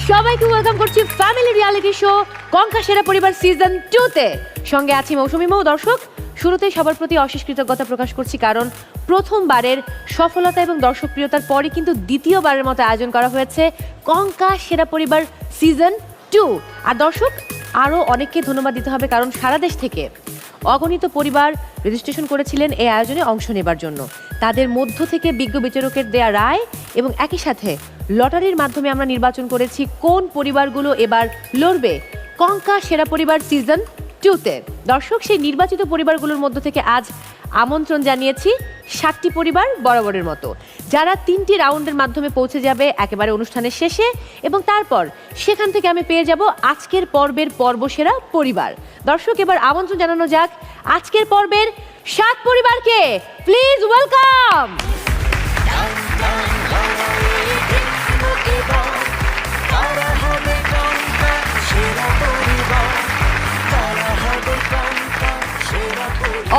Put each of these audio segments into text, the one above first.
সবাইকে ওয়েলকাম করছি family reality show কঙ্কা সেরা পরিবার সিজন 2 তে। সঙ্গে আছি মৌসুমী মৌ। দর্শক, শুরুতেই সবার প্রতি অশেষ কৃতজ্ঞতা প্রকাশ করছি, কারণ প্রথমবারের সফলতা এবং দর্শকপ্রিয়তার পরে কিন্তু দ্বিতীয়বারের মতো আয়োজন করা হয়েছে কঙ্কা সেরা পরিবার সিজন 2। আর দর্শক, আরও অনেককে ধন্যবাদ দিতে হবে, কারণ সারা দেশ থেকে অগণিত পরিবার রেজিস্ট্রেশন করেছিলেন এই আয়োজনে অংশ নেবার জন্য। তাদের মধ্য থেকে বিজ্ঞ বিচারকের দেয়া রায় এবং একই সাথে লটারির মাধ্যমে আমরা নির্বাচন করেছি কোন পরিবারগুলো এবার লড়বে কঙ্কা সেরা পরিবার সিজন 2 তে। দর্শক, সেই নির্বাচিত পরিবারগুলোর মধ্য থেকে আজ আমন্ত্রণ জানিয়েছি 7টি পরিবার বরাবরের মতো, যারা 3টি রাউন্ডের মাধ্যমে পৌঁছে যাবে একেবারে অনুষ্ঠানের শেষে, এবং তারপর সেখান থেকে আমি পেয়ে যাব আজকের পর্বের পর্বসেরা পরিবার। দর্শক, এবার আমন্ত্রণ জানানো যাক আজকের পর্বের 7 পরিবারকে। Please welcome.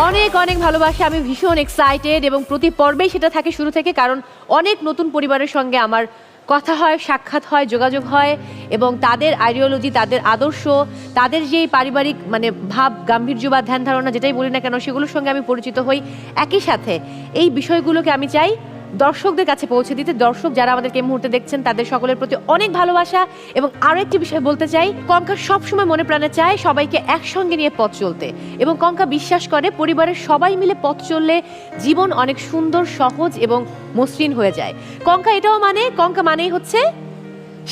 অনেক অনেক ভালোবাসা। আমি ভীষণ এক্সাইটেড এবং প্রতি পর্বেই সেটা থাকে শুরু থেকে, কারণ অনেক নতুন পরিবারের সঙ্গে আমার কথা হয়, সাক্ষাৎ হয়, যোগাযোগ হয়, এবং তাদের আইডিওলজি, তাদের আদর্শ, তাদের যেই পারিবারিক ভাব গাম্ভীর্য বা ধ্যান ধারণা যেটাই বলি না কেন, সেগুলোর সঙ্গে আমি পরিচিত হই। একই সাথে এই বিষয়গুলোকে আমি চাই দর্শকদের কাছে পৌঁছে দিতে। দর্শক যারা আমাদেরকে এই মুহূর্তে দেখছেন, তাদের সকলের প্রতি অনেক ভালোবাসা। এবং আরও একটি বিষয় বলতে চাই, কঙ্কা সবসময় মনে প্রাণে চায় সবাইকে একসঙ্গে নিয়ে পথ চলতে, এবং কঙ্কা বিশ্বাস করে পরিবারের সবাই মিলে পথ চললে জীবন অনেক সুন্দর, সহজ এবং মসৃণ হয়ে যায়। কঙ্কা এটাও মানে, কঙ্কা মানেই হচ্ছে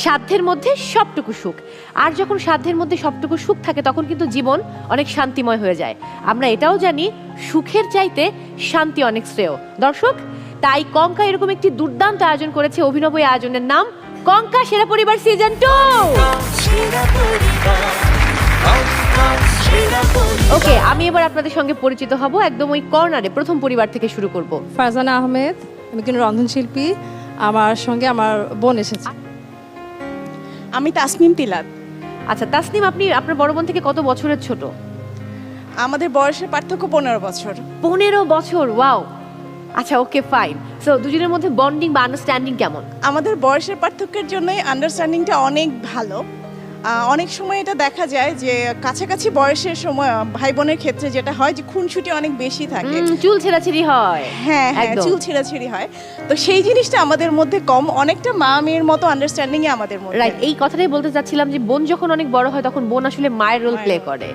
সাধ্যের মধ্যে সবটুকু সুখ। আর যখন সাধ্যের মধ্যে সবটুকু সুখ থাকে, তখন কিন্তু জীবন অনেক শান্তিময় হয়ে যায়। আমরা এটাও জানি সুখের চাইতে শান্তি অনেক শ্রেয়। দর্শক, তাই কঙ্কা এরকম একটি দুর্দান্ত আয়োজন করেছে। অভিনব এই আয়োজনের নাম কঙ্কা সেরা পরিবার সিজন 2। ওকে, আমি এবার আপনাদের সঙ্গে পরিচিত হব। একদম ওই কর্নারে প্রথম পরিবার থেকে শুরু করব। ফারজানা আহমেদ, আমি একজন রন্ধনশিল্পী। আমার সঙ্গে আমার বোন এসেছে। আমি তাসনিম তিলাত। আচ্ছা তাসনিম, আপনি আপনার বড় বোন থেকে কত বছরের ছোট? আমাদের বয়সের পার্থক্য 15 বছর। 15 বছর, ওয়াও। আচ্ছা, ওকে, ফাইন। সো দুজনের মধ্যে বন্ডিং বা আন্ডারস্ট্যান্ডিং কেমন? আমাদের বয়সের পার্থক্যের জন্যই আন্ডারস্ট্যান্ডিংটা অনেক ভালো। অনেক সময় এটা দেখা যায় যে কাছাকাছি বয়সের সময় ভাই বোনের ক্ষেত্রে যেটা হয় যে খুনসুটি অনেক বেশি থাকে, চুল ছেঁড়াছেঁড়ি হয়। হ্যাঁ হ্যাঁ, চুল ছেঁড়াছেঁড়ি হয়। তো সেই জিনিসটা আমাদের মধ্যে কম, অনেকটা মা মেয়ের মতো আন্ডারস্ট্যান্ডিং এ আমাদের মধ্যে। রাইট, এই কথাটাই বলতে চাচ্ছিলাম যে বোন যখন অনেক বড় হয়, তখন বোন আসলে মায়ের রোল প্লে করে।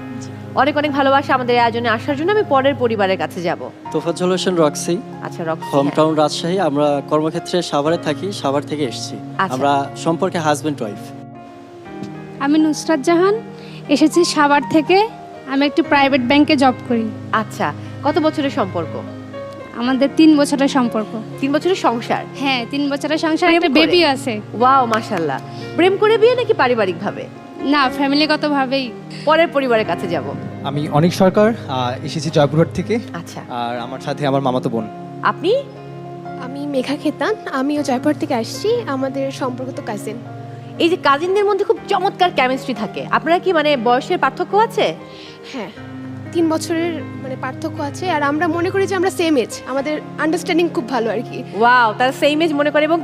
অনেক অনেক ভালোবাসা আমাদের আয়োজনে আসার জন্য। আমি পরের পরিবারের কাছে যাব। তোফাজ্জল হোসেন রক্সি। আচ্ছা, রক্সি, হোম টাউন রাজশাহী। আমরা কর্মক্ষেত্রে সাভারে থাকি, সাভার থেকে এসেছি। আচ্ছা। আমরা সম্পর্কে হাজবেন্ড ওয়াইফ। আমি নুসরাত জাহান, এসেছি সাভার থেকে। আমি একটি প্রাইভেট ব্যাংকে জব করি। আচ্ছা, কত বছরের সম্পর্ক? আমাদের 3 বছরের সম্পর্ক। 3 বছরের সংসার? হ্যাঁ, 3 বছরের সংসার, প্রেম একটা করে? বেবি আছে। ওয়াও, মাশাআল্লাহ। প্রেম করে বিয়ে নাকি পারিবারিক ভাবে? না, ফ্যামিলিগতভাবেই। পরের পরিবারের কাছে যাব। আমি অনেক সরকার, এসেছি জয়পুরহাট থেকে। আচ্ছা, আর আমার সাথে আমার মামাতো বোন। আপনি? আমি মেঘা খেতান, আমিও জয়পুর থেকে আসছি। আমাদের সম্পর্ক তো কাজিন। এই যে কাজিনদের মধ্যে খুব চমৎকার কেমিস্ট্রি থাকে, আপনারা কি বয়সের পার্থক্য আছে? হ্যাঁ, 3 বছরের পার্থক্য আছে। আর আমরা মনে করি যে আমরা সেম এজ, আমাদের আন্ডারস্ট্যান্ডিং খুব ভালো আর কি। ওয়াও, তারা সেম এজ মনে করে। এবং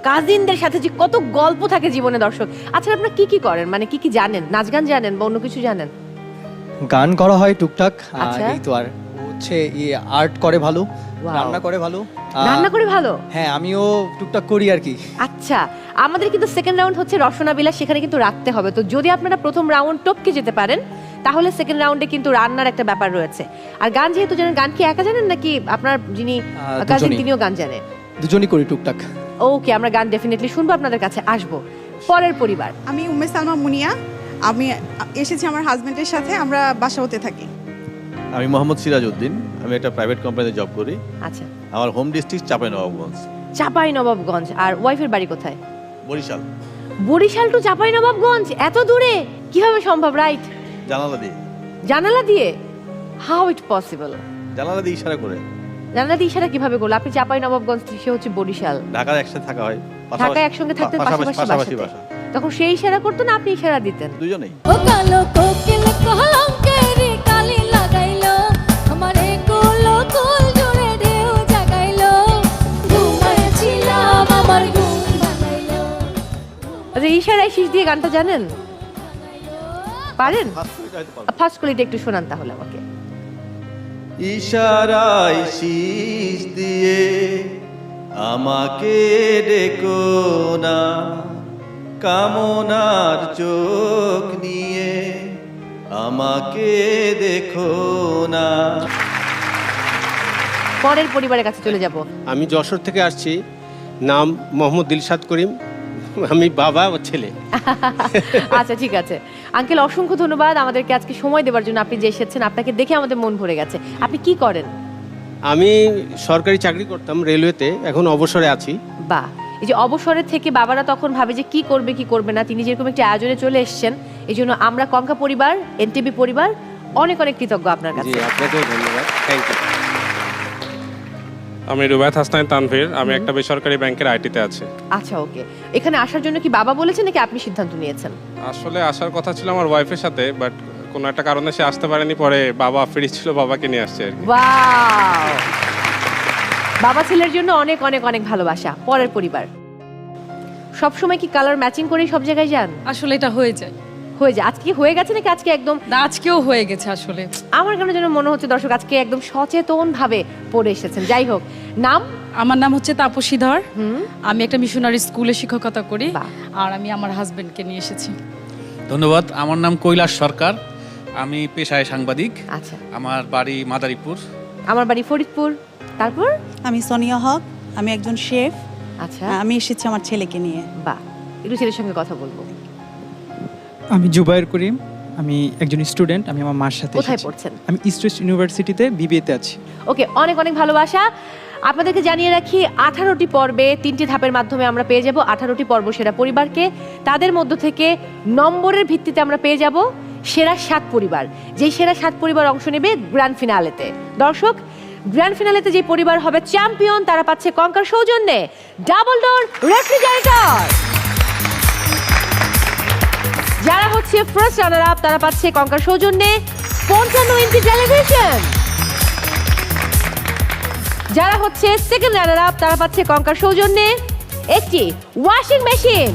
কাজিনদের সাথে যে কত গল্প থাকে জীবনে। দর্শক, আচ্ছা আপনারা কি কি করেন, কি কি জানেন? নাচ গান জানেন বা অন্য কিছু জানেন? গান করা হয় টুকটাক, আচ্ছা। এই তো। আর ও হচ্ছে আর্ট করে ভালো, Wow. রান্না করে ভালো। রান্না করে ভালো? হ্যাঁ, আমিও টুকটাক করি আর কি। আচ্ছা, আমাদের কিন্তু সেকেন্ড রাউন্ড হচ্ছে রসনা বিলাস, সেখানে কিন্তু রাখতে হবে। তো যদি আপনারা প্রথম রাউন্ড টপকে যেতে পারেন, তাহলে সেকেন্ড রাউন্ডে কিন্তু রান্নার একটা ব্যাপার রয়েছে। আর গান যেহেতু জানেন, গান কি একা জানেন নাকি আপনার যিনি কাজিন দুজনেই। তিনিও গান জানেন? দুজনই করি টুকটাক। ওকে, আমরা গান ডেফিনেটলি শুনবো, আপনাদের কাছে আসবো। পরের পরিবার। আমি উম্মে সালমা মুনিয়া। আমি এসেছি আমার হাজবেন্ডের সাথে, আমরা বাসাবোতে থাকি। আমি মোহাম্মদ সিরাজ উদ্দিন, আমি একটা প্রাইভেট কোম্পানিতে জব করি। আচ্ছা, আমার হোম ডিস্ট্রিক্ট চাঁপাইনবাবগঞ্জ। চাঁপাইনবাবগঞ্জ। আর ওয়াইফের বাড়ি কোথায়? বরিশাল। বরিশাল টু চাঁপাইনবাবগঞ্জ, এত দূরে কিভাবে সম্ভব? রাইট, জানালা দিয়ে। জানালা দিয়ে? How it possible? জানালা দিয়ে ইশারা করে। জানালা দিয়ে ইশারা কিভাবে করলো? আপনি চাঁপাইনবাবগঞ্জ, সে হচ্ছে বরিশাল। ঢাকায় একসাথে থাকা হয়, ঢাকায় একসঙ্গে থাকতেন, পাশাপাশি পাশাপাশি বাসাতে। বাসা। তখন সে ইশারা করতো না আপনি ইশারা দিতেন? দুজনেই। ও কালো কোকিল কলঙ্কেরি কালি লাগাইলো, আমারে কোলো কোল জুড়ে ঢেউ জাগাইলো। ঘুমাইছিলাম আমার ঘুম ইশারায় শীষ দিয়ে গানটা জানেন? পারেন? ফার্স্ট কোয়ালিটি একটু শোনান তাহলে আমাকে। ইশারায় শীষ দিয়ে আমাকে ডেকো না, কামনার চোখ নিয়ে আমাকে দেখো না। পরের পরিবারের কাছে চলে যাব। আমি যশোর থেকে আসছি, নাম মোহাম্মদ দিলশাদ করিম, আমি বাবা ও ছেলে। আচ্ছা ঠিক আছে আঙ্কেল, অসংখ্য ধন্যবাদ আমাদেরকে আজকে সময় দেওয়ার জন্য। আপনি যে এসেছেন, আপনাকে দেখে আমাদের মন ভরে গেছে। আপনি কি করেন? আমি সরকারি চাকরি করতাম রেলওয়েতে, এখন অবসরে আছি। বাহ, এই যে অবসরের থেকে বাবারা তখন ভাবে যে কি করবে কি করবে না, তিনি যেরকম একটি আয়োজনে চলে এসেছেন, এই জন্য আমরা কঙ্কা পরিবার, এনটিভি পরিবার অনেক অনেক কৃতজ্ঞ আপনার জি, কাছে। আপনাকেও ধন্যবাদ, থ্যাংক ইউ। আমি রুবায়েত হাসনাইন তানভীর, আমি একটা বেসরকারি ব্যাংকের আইটিতে আছি। আচ্ছা ওকে, এখানে আসার জন্য কি বাবা বলেছেন নাকি আপনি সিদ্ধান্ত নিয়েছেন? আসলে আসার কথা ছিল আমার ওয়াইফের সাথে, বাট কোনো একটা কারণে সে আসতে পারেনি, পরে বাবা ফ্রি ছিল, বাবাকে নিয়ে আসছে আর কি। ওয়াও, বাবা ছেলের জন্য অনেক অনেক অনেক ভালোবাসা। পরের পরিবার, সবসময় কি কালার ম্যাচিং করেই সব জায়গায় যান? আসলে এটা হয়ে যায়। হয়ে যায়, আজকে কি হয়ে গেছে নাকি আজকে একদম? না, আজকেও হয়ে গেছে আসলে। আমার কেন যেন মনে হচ্ছে দর্শক আজকে একদম সচেতন ভাবে পড়ে এসেছেন। যাই হোক, নাম? আমার নাম হচ্ছে তাপসী ধর, আমি একটা মিশনারি স্কুলে শিক্ষকতা করি, বাহ। আর আমি আমার হাজবেন্ডকে নিয়ে এসেছি। ধন্যবাদ। আমার নাম কৈলাস সরকার, আমি পেশায় সাংবাদিক। আচ্ছা, আমার বাড়ি মাদারীপুর। আমার বাড়ি ফরিদপুর। তারপর? আমি সোনিয়া হক, আমি একজন শেফ। আচ্ছা, আমি এসেছি আমার ছেলেকে নিয়ে। বাহ, একটু ছেলের সঙ্গে কথা বলবো। আমি জুবায়ের করিম, আমি একজন স্টুডেন্ট, আমি আমার মার সাথে কোথায় এসেছি। পড়ছেন? আমি ইস্ট ওয়েস্ট ইউনিভার্সিটিতে বিবিএতে আছি। ওকে, অনেক অনেক ভালোবাসা। আপনাদেরকে জানিয়ে রাখি 18টি পর্বে 3টি ধাপের মাধ্যমে আমরা পেয়ে যাব 18টি পর্ব সেরা পরিবারকে। তাদের মধ্য থেকে নম্বরের ভিত্তিতে আমরা পেয়ে যাব সেরা 7 পরিবার, যেই সেরা 7 পরিবার অংশ নেবে গ্র্যান্ড ফিনালেতে। দর্শক, গ্র্যান্ড ফিনালেতে যে পরিবার হবে চ্যাম্পিয়ন, তারা পাচ্ছে কঙ্কার সৌজন্যে ডাবল ডোর রেফ্রিজারেটর। যারা হচ্ছে ফার্স্ট রানার আপ, তারা পাচ্ছে কঙ্কার সৌজন্যে 55 ইঞ্চি টেলিভিশন। যারা হচ্ছে সেকেন্ড রানার আপ, তারা পাচ্ছে কঙ্কার সৌজন্যে একটি ওয়াশিং মেশিন।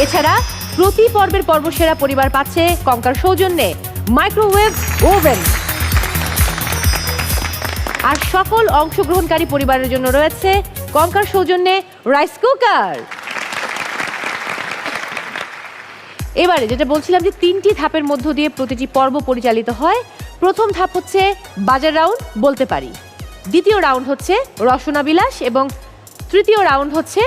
এছাড়া প্রতি পর্বের পর্বসেরা পরিবার পাচ্ছে কঙ্কার সৌজন্যে মাইক্রোওয়েভ ওভেন। আর সকল অংশগ্রহণকারী পরিবারের জন্য রয়েছে কঙ্কার সৌজন্যে রাইস কুকার। এবারে যেটা বলছিলাম যে 3টি ধাপের মধ্য দিয়ে প্রতিটি পর্ব পরিচালিত হয়। প্রথম ধাপ হচ্ছে বাজার রাউন্ড, বলতে পারি। দ্বিতীয় রাউন্ড হচ্ছে রসনা বিলাস এবং তৃতীয় রাউন্ড হচ্ছে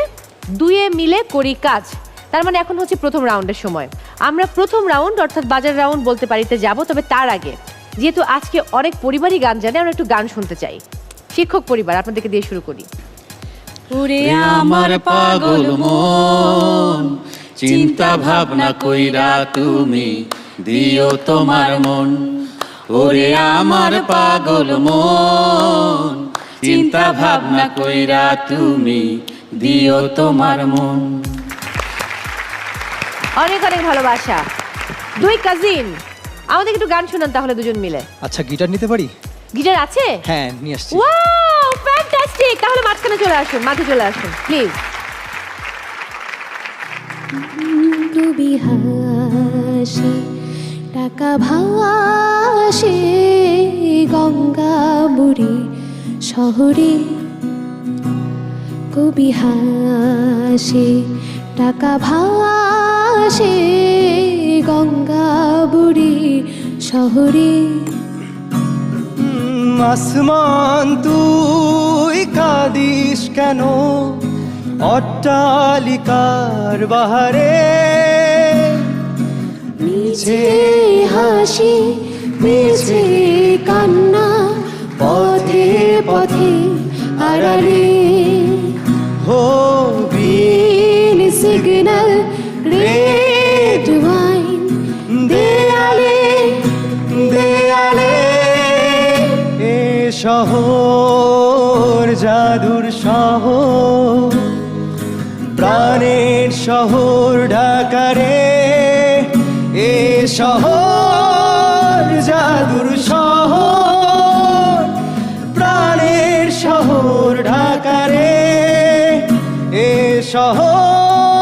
দুয়ে মিলে করি কাজ। তার মানে এখন হচ্ছে প্রথম রাউন্ডের সময়। আমরা প্রথম রাউন্ড অর্থাৎ বাজার রাউন্ড বলতে পারিতে যাব, তবে তার আগে যেহেতু আজকে অনেক পরিবারই গান জানে, আমরা একটু গান শুনতে চাই। শিক্ষক পরিবার, আপনাদেরকে দিয়ে শুরু করি। ওরে আমার পাগল মন, চিন্তা ভাবনা কইরা তুমি দিও তোমার মন। ওরে আমার পাগল মন, চিন্তা ভাবনা কইরা তুমি দিও তোমার মন। অনেক অনেক ভালোবাসা। দুই কাজিন, আমাদের একটু গান শোনান তাহলে দুজন মিলে। আচ্ছা, গিটার নিতে পারি? গিটার আছে? হ্যাঁ, নিয়ে আসছি। Wow, fantastic. তাহলে মাঝখানে চলে আসুন, মাঝে চলে আসুন প্লিজ। ডুবি হাসি টাকা ভাসে গঙ্গা বুড়ি শহরে, কবি হাসি টাকা ভাসে গঙ্গা বুড়ি শহরে। আসমান তুই কাঁদিস কেন অট্টালিকার বাহারে? মিছে হাসি মিছে কান্না পথে পথে আড়ালে, হো গ্রিন সিগন্যাল রেড ওয়াইন দেয়ালে দেয়ালে এ শহর জাদুর শহর, প্রাণের শহর ঢাকারে। এ শহর জাদুর শহর, প্রাণের শহর ঢাকারে। এ শহর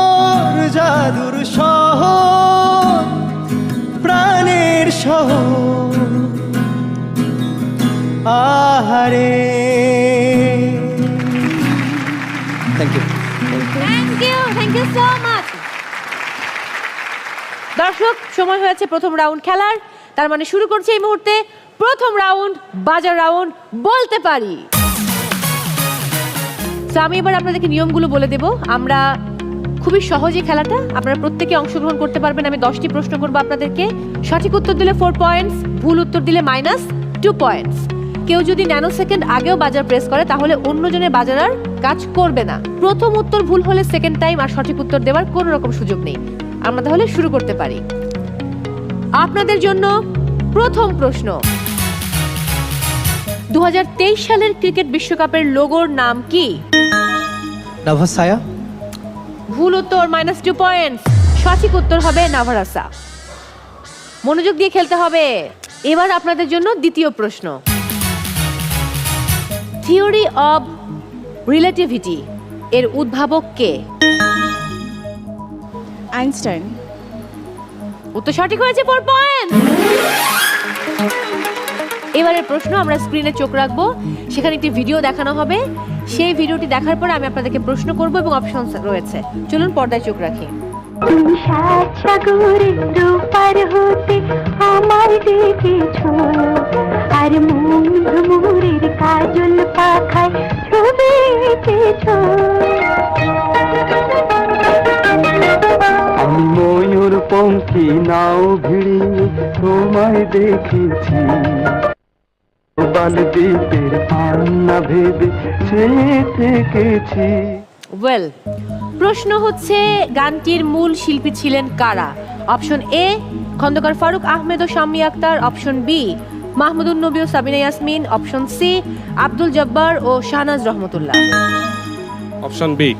আহারে। Thank you. Thank you so much. দর্শক, সময় হয়েছে প্রথম রাউন্ড খেলার। তার মানে শুরু করছি এই মুহূর্তে প্রথম রাউন্ড, বাজার রাউন্ড বলতে পারি। তো আমি এবার আপনাদেরকে নিয়মগুলো বলে দেব। আমরা খুবই সহজে খেলাটা, আপনারা প্রত্যেকে অংশগ্রহণ করতে পারবেন। আমি 10টি প্রশ্ন করব আপনাদেরকে। সঠিক উত্তর দিলে 4 পয়েন্টস, ভুল উত্তর দিলে -2 পয়েন্টস। কেউ যদি ন্যানো সেকেন্ড আগেও বাজার প্রেস করে তাহলে অন্যজনের বাজার আর কাজ করবে না। প্রথম উত্তর ভুল হলে সেকেন্ড টাইম আর সঠিক উত্তর দেওয়ার কোনো রকম সুযোগ নেই। আমরা তাহলে শুরু করতে পারি। আপনাদের জন্য প্রথম প্রশ্ন, 2023 সালের ক্রিকেট বিশ্বকাপের লোগোর নাম কি? নাভাসায়া। ভুল উত্তর, -2 পয়েন্টস। সঠিক উত্তর হবে নাভারাসা। মনোযোগ দিয়ে খেলতে হবে। এবার আপনাদের জন্য দ্বিতীয় প্রশ্ন, থিওরি অব রিলেটিভিটি এর উদ্ভাবক কে? আইনস্টাইন। উত্তর সঠিক হয়েছে, 4 পয়েন্ট। এবারের প্রশ্ন, আমরা স্ক্রিনে চোখ রাখবো, সেখানে একটি ভিডিও দেখানো হবে। সেই ভিডিওটি দেখার পরে আমি আপনাদেরকে প্রশ্ন করব এবং অপশন রয়েছে। চলুন পর্দায় চোখ রাখি। তুমি সাত সাগরের পার হতে আমার ডেকেছো, আর মন ভ্রমরের কাজল পাখায় ছবি এঁকেছো। আমি ময়ূর পঙ্খী নাও ভিড়িয়ে তোমায় দেখেছি, বালদ্বীপের পান্না ভেবে সে থেকেছি। ওয়েল, প্রশ্ন হচ্ছে গানটির মূল শিল্পী ছিলেন কারা? অপশন এ খন্দকার ফারুক আহমেদ ও শাম্মী আক্তার, অপশন বি মাহমুদুন নবী ও সাবিনা ইয়াসমিন, অপশন সি আব্দুল জব্বার ও শাহনাজ রহমতুল্লাহ। Option B.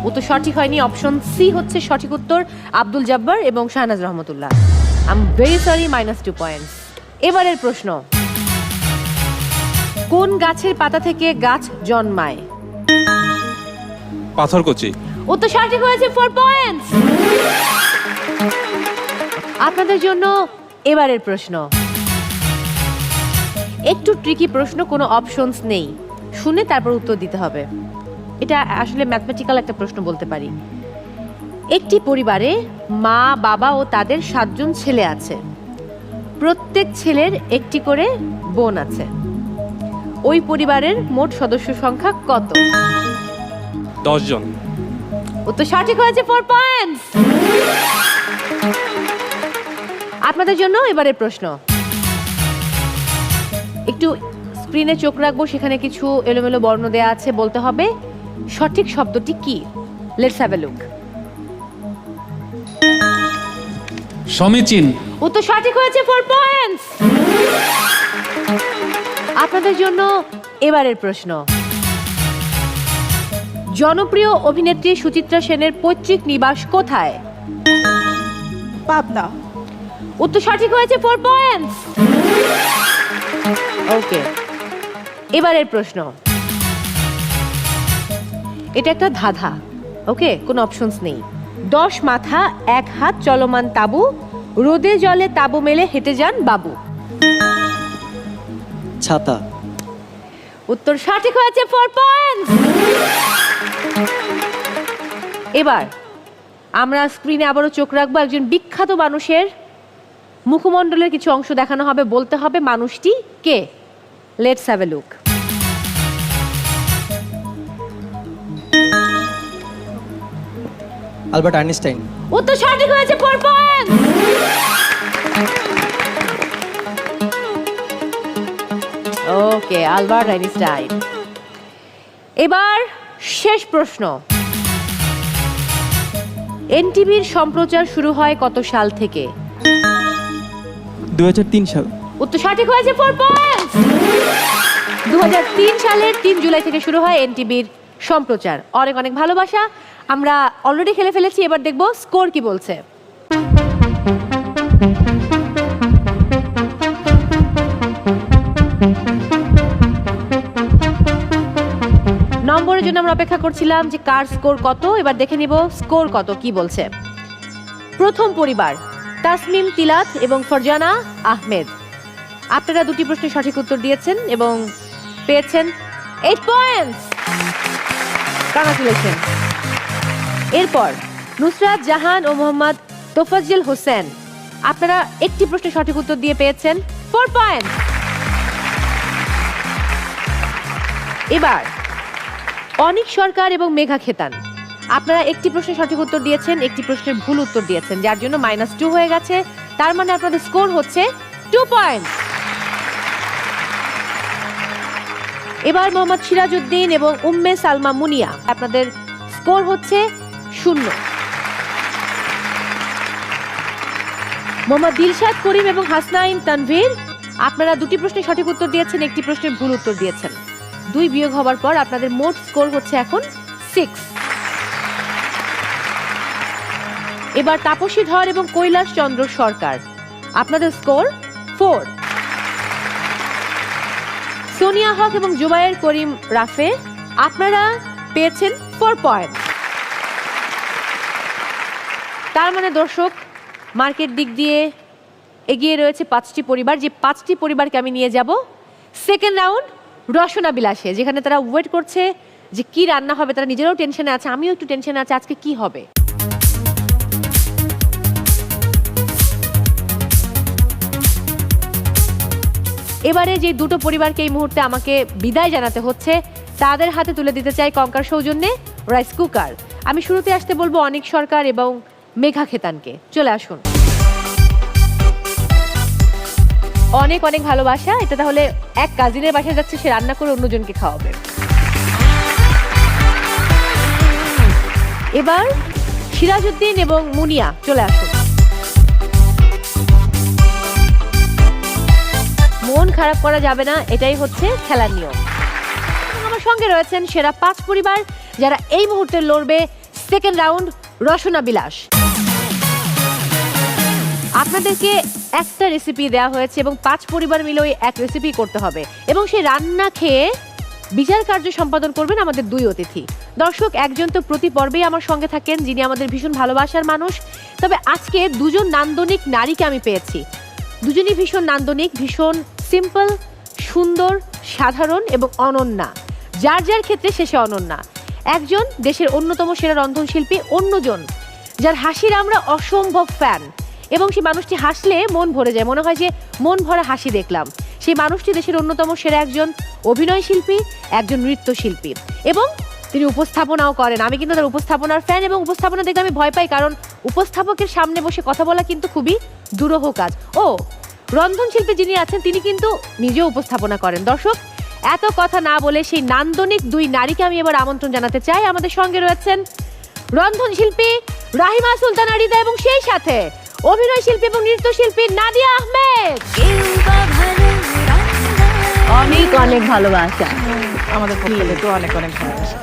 উত্তর সঠিক হয়নি, অপশন সি হচ্ছে সঠিক উত্তর, আব্দুল জব্বার এবং Shahnaz Rahmatullah. I am very sorry, -2 points. এবারের প্রশ্ন, কোন গাছের পাতা থেকে গাছ জন্মায়? পাথরকুচি। উত্তর সঠিক হয়েছে, 4 পয়েন্টস। আপনাদের জন্য এবারের প্রশ্ন, একটু ট্রিকি প্রশ্ন, কোনো অপশনস নেই, শুনে তারপর উত্তর দিতে হবে। এটা আসলে ম্যাথমেটিক্যাল একটা প্রশ্ন বলতে পারি। একটি পরিবারে মা, বাবা ও তাদের 7 জন ছেলে আছে। প্রত্যেক ছেলের একটি করে বোন আছে। ওই পরিবারের মোট সদস্য সংখ্যা কত? 10 জন। উত্তর সঠিক হয়েছে, 4 পয়েন্টস। আপনাদের জন্য এবারের প্রশ্ন, একটু স্ক্রিনে চোখ রাখবো, সেখানে কিছু এলোমেলো বর্ণ দেয়া আছে, বলতে হবে সঠিক শব্দটি কি। Let's have a look. সমীচীন। উত্তর সঠিক হয়েছে, 4 পয়েন্টস। আপনাদের জন্য এবারের প্রশ্ন, জনপ্রিয় অভিনেত্রী সুচিত্রা সেনের পৈতৃক নিবাস কোথায়? পাবনা। উত্তর সঠিক হয়েছে, 4 পয়েন্টস। ওকে, এবারের প্রশ্ন, এটা একটা ধাঁধা। ওকে, কোনো অপশনস নেই। 10 মাথা 1 হাত চলমান তাবু, রোদে জলে তাবু মেলে হেঁটে যান বাবু। ছাতা। উত্তর সঠিক হয়েছে, 4 পয়েন্টস। এবার আমরা স্ক্রিনে আবারও চোখ রাখবো। একজন বিখ্যাত মানুষের মুখমণ্ডলের কিছু অংশ দেখানো হবে, বলতে হবে মানুষটি কে। Let's have a look. Albert Einstein. উত্তর সঠিক হয়েছে, 4 পয়েন্টস। ওকে, আলবার্ট আইনস্টাইন। এবার শেষ প্রশ্ন, এনটিভির সম্প্রচার শুরু হয় কত সাল থেকে? 2003 সাল। উত্তর সঠিক হয়েছে, 4 পয়েন্টস। 2003 সালের 3 জুলাই থেকে শুরু হয় এনটিভির সম্প্রচার। অনেক অনেক ভালোবাসা। আমরা অলরেডি খেলে ফেলেছি, এবার দেখব স্কোর কি বলছে। নম্বরের জন্য আমরা অপেক্ষা করছিলাম যে কার স্কোর কত। এবার দেখে নিব স্কোর কত, কি বলছে। প্রথম পরিবার তাসমিম তিলাত এবং ফরজানা আহমেদ আপনারা দুটি প্রশ্নের সঠিক উত্তর দিয়েছেন এবং পেয়েছেন 8 পয়েন্টস। কংগ্রাচুলেশন। এরপর নুসরাত জাহান ও মোহাম্মদ তোফাজ্জল হোসেন, আপনারা একটি প্রশ্নের সঠিক উত্তর দিয়ে পেয়েছেন 4 পয়েন্ট। এবার অনিক সরকার এবং মেঘা খেতান, আপনারা একটি প্রশ্নের সঠিক উত্তর দিয়েছেন, একটি প্রশ্নের ভুল উত্তর দিয়েছেন, যার জন্য -2 হয়ে গেছে। তার মানে আপনাদের স্কোর হচ্ছে 2 পয়েন্ট। এবার মোহাম্মদ সিরাজউদ্দিন এবং উম্মে সালমা মুনিয়া, আপনাদের স্কোর হচ্ছে 0। মোহাম্মদ দিলশাদ করিম এবং হাসনাইন তানভীর, আপনারা দুটি প্রশ্নের সঠিক উত্তর দিয়েছেন, একটি প্রশ্নের ভুল উত্তর দিয়েছেন। 2 বিয়োগ হবার পর আপনাদের মোট স্কোর হচ্ছে এখন 6। এবার তাপসী ধর এবং কৈলাস চন্দ্র সরকার, আপনাদের স্কোর 4। সোনিয়া হক এবং জুবায়ের করিম রাফে, আপনারা পেয়েছেন 4 পয়েন্ট। তার মানে দর্শক, মার্কেট দিক দিয়ে এগিয়ে রয়েছে 5টি পরিবার, যে 5টি পরিবারকে আমি নিয়ে যাব সেকেন্ড রাউন্ড রসনা বিলাসে, যেখানে তারা ওয়েট করছে যে কি রান্না হবে। তারা নিজেরাও টেনশনে আছে, আমিও একটু টেনশনে আছি, আজকে কি হবে। এবারে যে দুটো পরিবারকে এই মুহূর্তে আমাকে বিদায় জানাতে হচ্ছে, তাদের হাতে তুলে দিতে চাই কঙ্কার সৌজন্যে রাইস কুকার। আমি শুরুতে আসতে বলবো অনিক সরকার এবং মেঘা খেতানকে। চলে আসুন। অনেক অনেক ভালোবাসা। এটা তাহলে এক কাজিনের বাসায় যাচ্ছে, সে রান্না করে অন্যজনকে খাওয়াবে। এবার সিরাজউদ্দিন এবং মুনিয়া, চলে আসুন। মন খারাপ করা যাবে না, এটাই হচ্ছে খেলার নিয়ম। আমার সঙ্গে রয়েছেন সেরা 5 পরিবার, যারা এই মুহূর্তে লড়বে সেকেন্ড রাউন্ড রসনা বিলাস। আপনাদেরকে একটা রেসিপি দেওয়া হয়েছে এবং 5 পরিবার মিলে ওই এক রেসিপি করতে হবে, এবং সেই রান্না খেয়ে বিচার কার্য সম্পাদন করবেন আমাদের 2 অতিথি। দর্শক, একজন তো প্রতি পর্বেই আমার সঙ্গে থাকেন, যিনি আমাদের ভীষণ ভালোবাসার মানুষ। তবে আজকে 2জন নান্দনিক নারীকে আমি পেয়েছি। দুজনই ভীষণ নান্দনিক, ভীষণ সিম্পল, সুন্দর, সাধারণ এবং অনন্যা। যার যার ক্ষেত্রে শেষে অনন্যা। একজন দেশের অন্যতম সেরা রন্ধনশিল্পী, অন্যজন যার হাসির আমরা অসম্ভব ফ্যান, এবং সেই মানুষটি হাসলে মন ভরে যায়, মনে হয় যে মন ভরা হাসি দেখলাম। সেই মানুষটি দেশের অন্যতম সেরা একজন অভিনয় শিল্পী, একজন নৃত্যশিল্পী, এবং তিনি উপস্থাপনাও করেন। আমি কিন্তু তার উপস্থাপনার ফ্যান, এবং উপস্থাপনা দেখে আমি ভয় পাই, কারণ উপস্থাপকের সামনে বসে কথা বলা কিন্তু খুবই দুরূহ কাজ। ও রন্ধনশিল্পী যিনি আছেন, তিনি কিন্তু নিজেও উপস্থাপনা করেন। দর্শক, এত কথা না বলে সেই নান্দনিক 2 নারীকে আমি এবার আমন্ত্রণ জানাতে চাই। আমাদের সঙ্গে রয়েছেন রন্ধনশিল্পী রাহিমা সুলতানা রিদা, এবং সেই সাথে অভিনয় শিল্পী এবং নৃত্যশিল্পী নাদিয়া আহমেদ। অনেক অনেক ভালোবাসা আমাদের পক্ষ থেকে অনেক অনেক ভালোবাসা।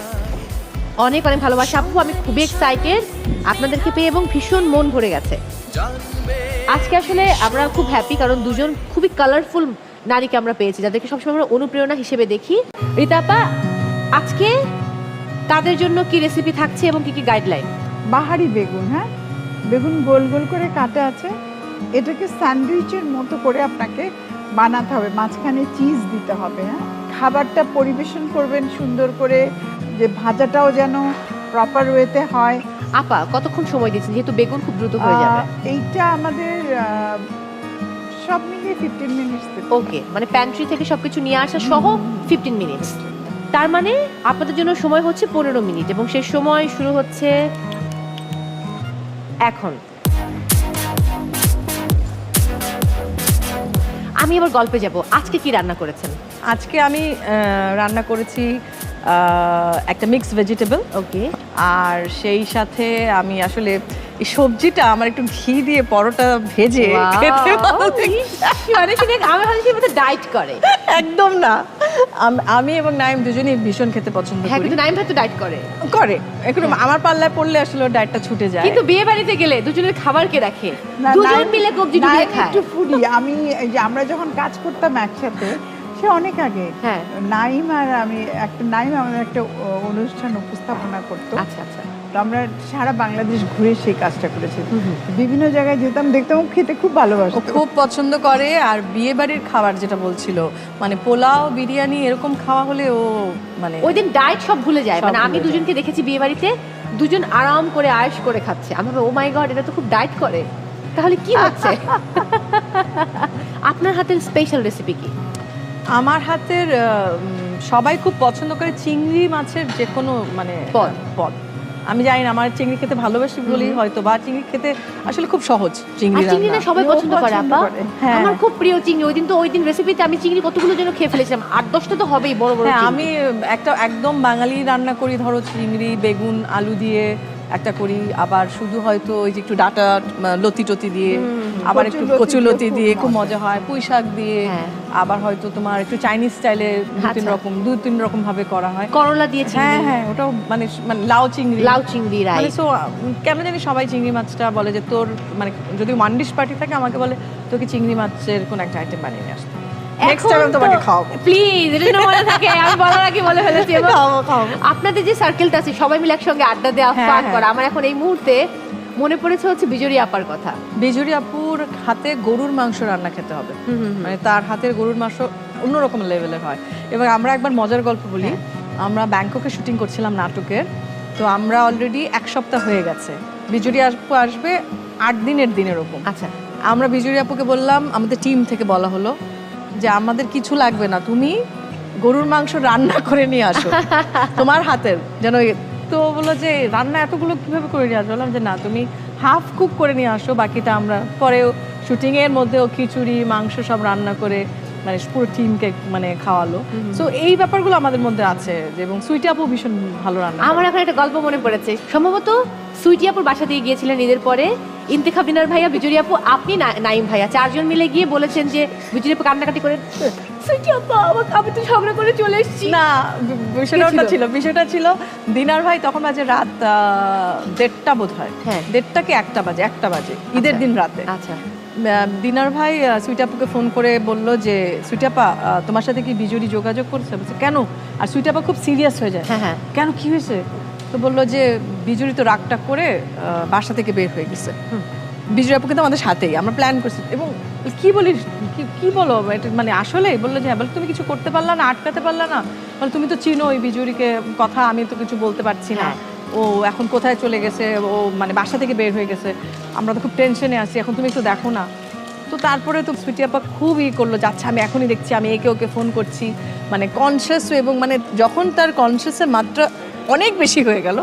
অনেক অনেক ভালোবাসা আপু। আমি খুবই এক্সাইটেড আপনাদেরকে পেয়ে, এবং ভীষণ মন ভরে গেছে। আজকে আসলে আমরা খুব হ্যাপি, কারণ 2জন খুবই কালারফুল নারীকে আমরা পেয়েছি, যাদেরকে সবসময় আমরা অনুপ্রেরণা হিসেবে দেখি। রিতাপা, আজকে তাদের জন্য কি রেসিপি থাকছে এবং কি কি গাইডলাইন? বাহারি বেগুন, হ্যাঁ, বেগুন গোল গোল করে কাটা আছে। এটাকে স্যান্ডউইচের মতো করে আপনাকে বানাতে হবে, মাঝখানে চিজ দিতে হবে। হ্যাঁ, খাবারটা পরিবেশন করবেন সুন্দর করে, যে ভাজাটাও যেন প্রপার ওয়েতে হয়। আপা, কতক্ষণ সময় দিচ্ছেন, যেহেতু বেগুন খুব দ্রুত হয়ে যাবে? এইটা আমাদের সব মিলিয়ে 15 মিনিটস। ওকে, মানে প্যান্ট্রি থেকে সবকিছু নিয়ে আসা সহ 15 মিনিটস। তার মানে আপনাদের জন্য সময় হচ্ছে 15 মিনিট, এবং সেই সময় শুরু হচ্ছে এখন। আমি এবার গল্পে যাব। আজকে কি রান্না করেছেন? আজকে আমি রান্না করেছি একটা মিক্স ভেজিটেবল। ওকে। আর সেই সাথে আমি আসলে এই সবজিটা আমার একটু ঘি দিয়ে পরোটা ভেজে খেতে ভালো লাগে। মানে শুনে আমার হাতে মধ্যে ডায়েট করে। একদম না, আমি এবং নাইম দুজনেই ভীষণ খেতে পছন্দ করি। হ্যাঁ, কিন্তু নাইম ভাই তো ডায়েট করে। এখন আমার পাল্লায় পড়লে আসলে ডায়েটটা ছুটে যায়। কিন্তু বিয়ে বাড়িতে গেলে দুজনের খাবার কে রাখে? দুজন মিলে কবজি ডুবিয়ে খায়। একটু ফুডি। আমি এই যে আমরা যখন কাজ করতাম একসাথে, সে অনেক আগে, নাইম আর আমি, নাইম আমাদের একটা অনুষ্ঠান উপস্থাপনা করতো। আচ্ছা আচ্ছা। তো আমরা সারা বাংলাদেশ ঘুরে সেই কাজটা করেছি। বিভিন্ন জায়গায় যেতাম, দেখতাম ও খেতে খুব ভালোবাসে, ও খুব পছন্দ করে। আর বিয়ে বাড়ির খাবার যেটা বলছিল, মানে পোলাও বিরিয়ানি এরকম খাওয়া হলে ও মানে ওই দিন ডায়েট সব ভুলে যায়। সব মানে আমি ভুলে দুজনকে দেখেছি বিয়ে বাড়িতে, দুজন আরাম করে আয়েশ করে খাচ্ছে। আমি ভাবি ও মাই গড, এটা তো খুব ডায়েট করে, তাহলে কি হচ্ছে? আপনার হাতের স্পেশাল রেসিপি কি? আমার হাতের সবাই খুব পছন্দ করে চিংড়ি মাছের যে কোনো মানে পদ। আমি জানি না, আমার চিংড়ি খেতে ভালোবাসি বলেই হয়তো, বা চিংড়ি খেতে আসলে খুব সহজ। চিংড়ি না সবাই পছন্দ করে আপা। আমার খুব প্রিয় চিংড়ি। ওই দিন রেসিপিতে আমি চিংড়ি কতগুলো যেন খেয়ে ফেলেছিলাম, 8-10টা তো হবেই বড় বড়। আমি একটা একদম বাঙালি রান্না করি, ধরো চিংড়ি বেগুন আলু দিয়ে একটা করি, আবার শুধু হয়তো ওই যে একটু ডাটা লতি টতি দিয়ে, আবার একটু কচু লতি দিয়ে খুব মজা হয়, পুঁই শাক দিয়ে, আবার হয়তো তোমার একটু চাইনিজ স্টাইলে দু তিন রকম ভাবে করা হয়। করলা দিয়ে চিংড়ি, হ্যাঁ ওটাও মানে লাউ চিংড়ি মানে সো কেন জানি সবাই চিংড়ি মাছটা বলে যে তোর মানে যদি ওয়ান ডিশ পার্টি থাকে আমাকে বলে তোকে চিংড়ি মাছের কোন একটা আইটেম বানিয়ে নিয়ে আসতে। আপনাদের যে সার্কেলটা আছে সবাই মিলে একসঙ্গে আড্ডা দেওয়া, ফান করা, আমার এখন এই মুহূর্তে মনে পড়েছে হচ্ছে বিজুরি আপার কথা। বিজুরি আপুর হাতে গরুর মাংস রান্না খেতে হবে, মানে তার হাতের গরুর মাংস অন্যরকম লেভেলের হয়। এবং আমরা একবার মজার গল্প বলি, আমরা ব্যাংককে শুটিং করছিলাম নাটকের, তো আমরা অলরেডি 1 সপ্তাহ হয়ে গেছে, বিজুরি আপু আসবে 8 দিনের দিন এরকম। আচ্ছা, আমরা বিজুরি আপুকে বললাম, আমাদের টিম থেকে বলা হলো যে আমাদের কিছু লাগবে না, তুমি গরুর মাংস রান্না করে নিয়ে আসো তোমার হাতের যেন। তো বললো যে রান্না এতগুলো কিভাবে করে নিয়ে আসো? বললাম যে না, তুমি হাফ কুক করে নিয়ে আসো, বাকিটা আমরা পরেও শুটিংয়ের মধ্যেও খিচুড়ি মাংস সব রান্না করে মানে পুরো টিমকে মানে খাওয়ালো। সো এই ব্যাপারগুলো আমাদের মধ্যে আছে। এবং সুইটি আপু ভীষণ ভালো রান্না। আমার এখন একটা গল্প মনে পড়েছে, সম্ভবত সুইটি আপুর বাসা দিয়ে গিয়েছিলেন ঈদের পরে, ইন্তেখাব দিনার ভাইয়া, বিজুরি আপু, আপনি নাইম ভাইয়া, 4 জন মিলে গিয়ে বলেছেন যে বিজুরি আপু কান্নাকাটি করে, সুইটি আপু আমি তো ঝগড়া করে চলে এসেছি। না, বিষয়টা ছিল দিনার ভাই তখন বাজে রাত 1:30 বোধ হয়, 1:30 কি 1টা বাজে ঈদের দিন রাতে। আচ্ছা, দিনার ভাই সুইটি আপুকে ফোন করে বলল যে সুইটি আপা তোমার সাথে কি বিজুরি যোগাযোগ করছে? বলছে কেন? আর সুইটি আপা খুব সিরিয়াস হয়ে যায়, হ্যাঁ কেন, কি হয়েছে? তো বললো যে বিজুরি তো রাগটা করে বাসা থেকে বের হয়ে গেছে। বিজুরি আপু কিন্তু আমাদের সাথেই, আমরা প্ল্যান করছি। এবং কি বলিস, কি বলো এটা, মানে আসলে বললো যে হ্যাঁ, বলে তুমি কিছু করতে পারলা না, আটকাতে পারলা না? বলে তুমি তো চিনো ওই বিজুরিকে, কথা আমি তো কিছু বলতে পারছি না, ও এখন কোথায় চলে গেছে, ও মানে বাসা থেকে বের হয়ে গেছে, আমরা তো খুব টেনশনে আছি, এখন তুমি একটু দেখো না। তো তারপরে তো সুইটি আপা খুব করলো, যাচ্ছে আমি এখনই দেখছি, আমি ওকে ফোন করছি, মানে কনসিয়াস। এবং মানে যখন তার কনসিয়াসের মাত্রা অনেক বেশি হয়ে গেল,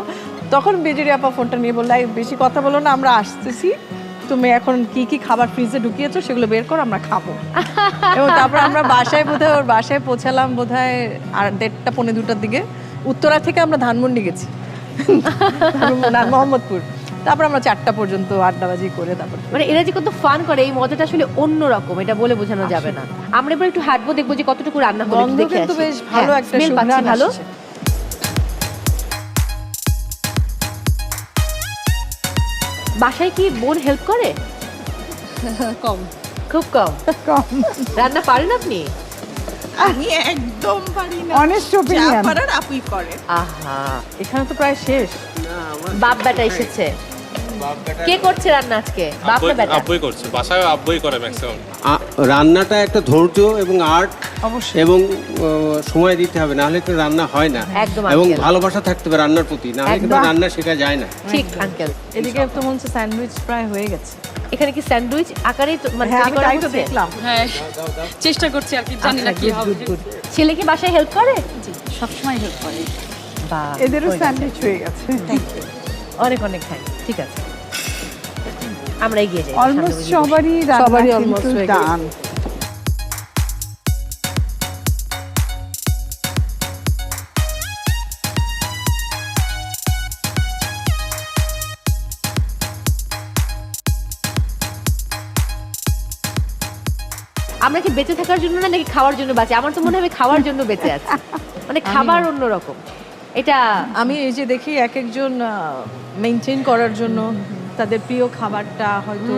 তখন বিজুরি আপা ফোনটা নিয়ে বললো বেশি কথা বলো না, আমরা আসতেছি, তুমি এখন কি কি খাবার ফ্রিজে ঢুকিয়েছো সেগুলো বের করো, আমরা খাবো। এবং তারপর আমরা বাসায় বোধহয় ওর বাসায় পৌঁছালাম বোধহয় আর 1:30 পৌনে 2টার দিকে। উত্তরা থেকে আমরা ধানমন্ডি গেছি, মোহাম্মদপুর, তারপর আমরা 4টা পর্যন্ত আড্ডাবাজি করে তারপর। মানে এরা যে কত ফান করে, এই মজাটা আসলে অন্যরকম, এটা বলে বোঝানো যাবে না। আমরা এবার একটু হাঁটবো, দেখবো যে কতটুকু রান্না হলো, গন্ধ কিন্তু বেশ ভালো, একটা স্মেল পাচ্ছি ভালো। বাসায় কি বোন হেল্প করে? কম, খুব কম। রান্না পারেন আপনি? আমি একদম পারি না, অনেস্ট ওপিনিয়ন, যা পারার আপুই করে। আহা, এখানে তো প্রায় শেষ। বাপ বেটা এসেছে, কে করছে রান্না আজকে? বাপ না বেটা? আব্বুই করছে, বাসায় আব্বুই করে ম্যাক্সিমাম। রান্নাটা একটা ধৈর্য এবং আর্ট এবং সময় দিতে হবে, নাহলে তো রান্না হয় না। এবং ভালোবাসা থাকতে হবে রান্নার প্রতি, নাহলে কিন্তু রান্না শেখা যায় না। ঠিক আঙ্কেল। এদিকে তো মনে হচ্ছে স্যান্ডউইচ প্রায় হয়ে গেছে। এখানে কি স্যান্ডউইচ আকারে মানে তৈরি করা হচ্ছে? দেখলাম, হ্যাঁ চেষ্টা করছি আর কি, জানি না কি হবে। ছেলে কি বাসায় হেল্প করে? জি, সবসময় হেল্প করে। বাহ, এদেরও স্যান্ডউইচ হয়ে গেছে। অনেক অনেক থ্যাঙ্ক। ঠিক আছে, আমরা এগিয়ে যাই। অলমোস্ট সবারই রান্না কিন্তু ডান। আমরা কি বেঁচে থাকার জন্য না নাকি খাওয়ার জন্য বাঁচি? আমার তো মনে হয় খাওয়ার জন্য বেঁচে আছি, মানে খাবার অন্যরকম। এটা আমি এই যে দেখি এক একজন মেনটেন করার জন্য তাদের প্রিয় খাবারটা হয়তো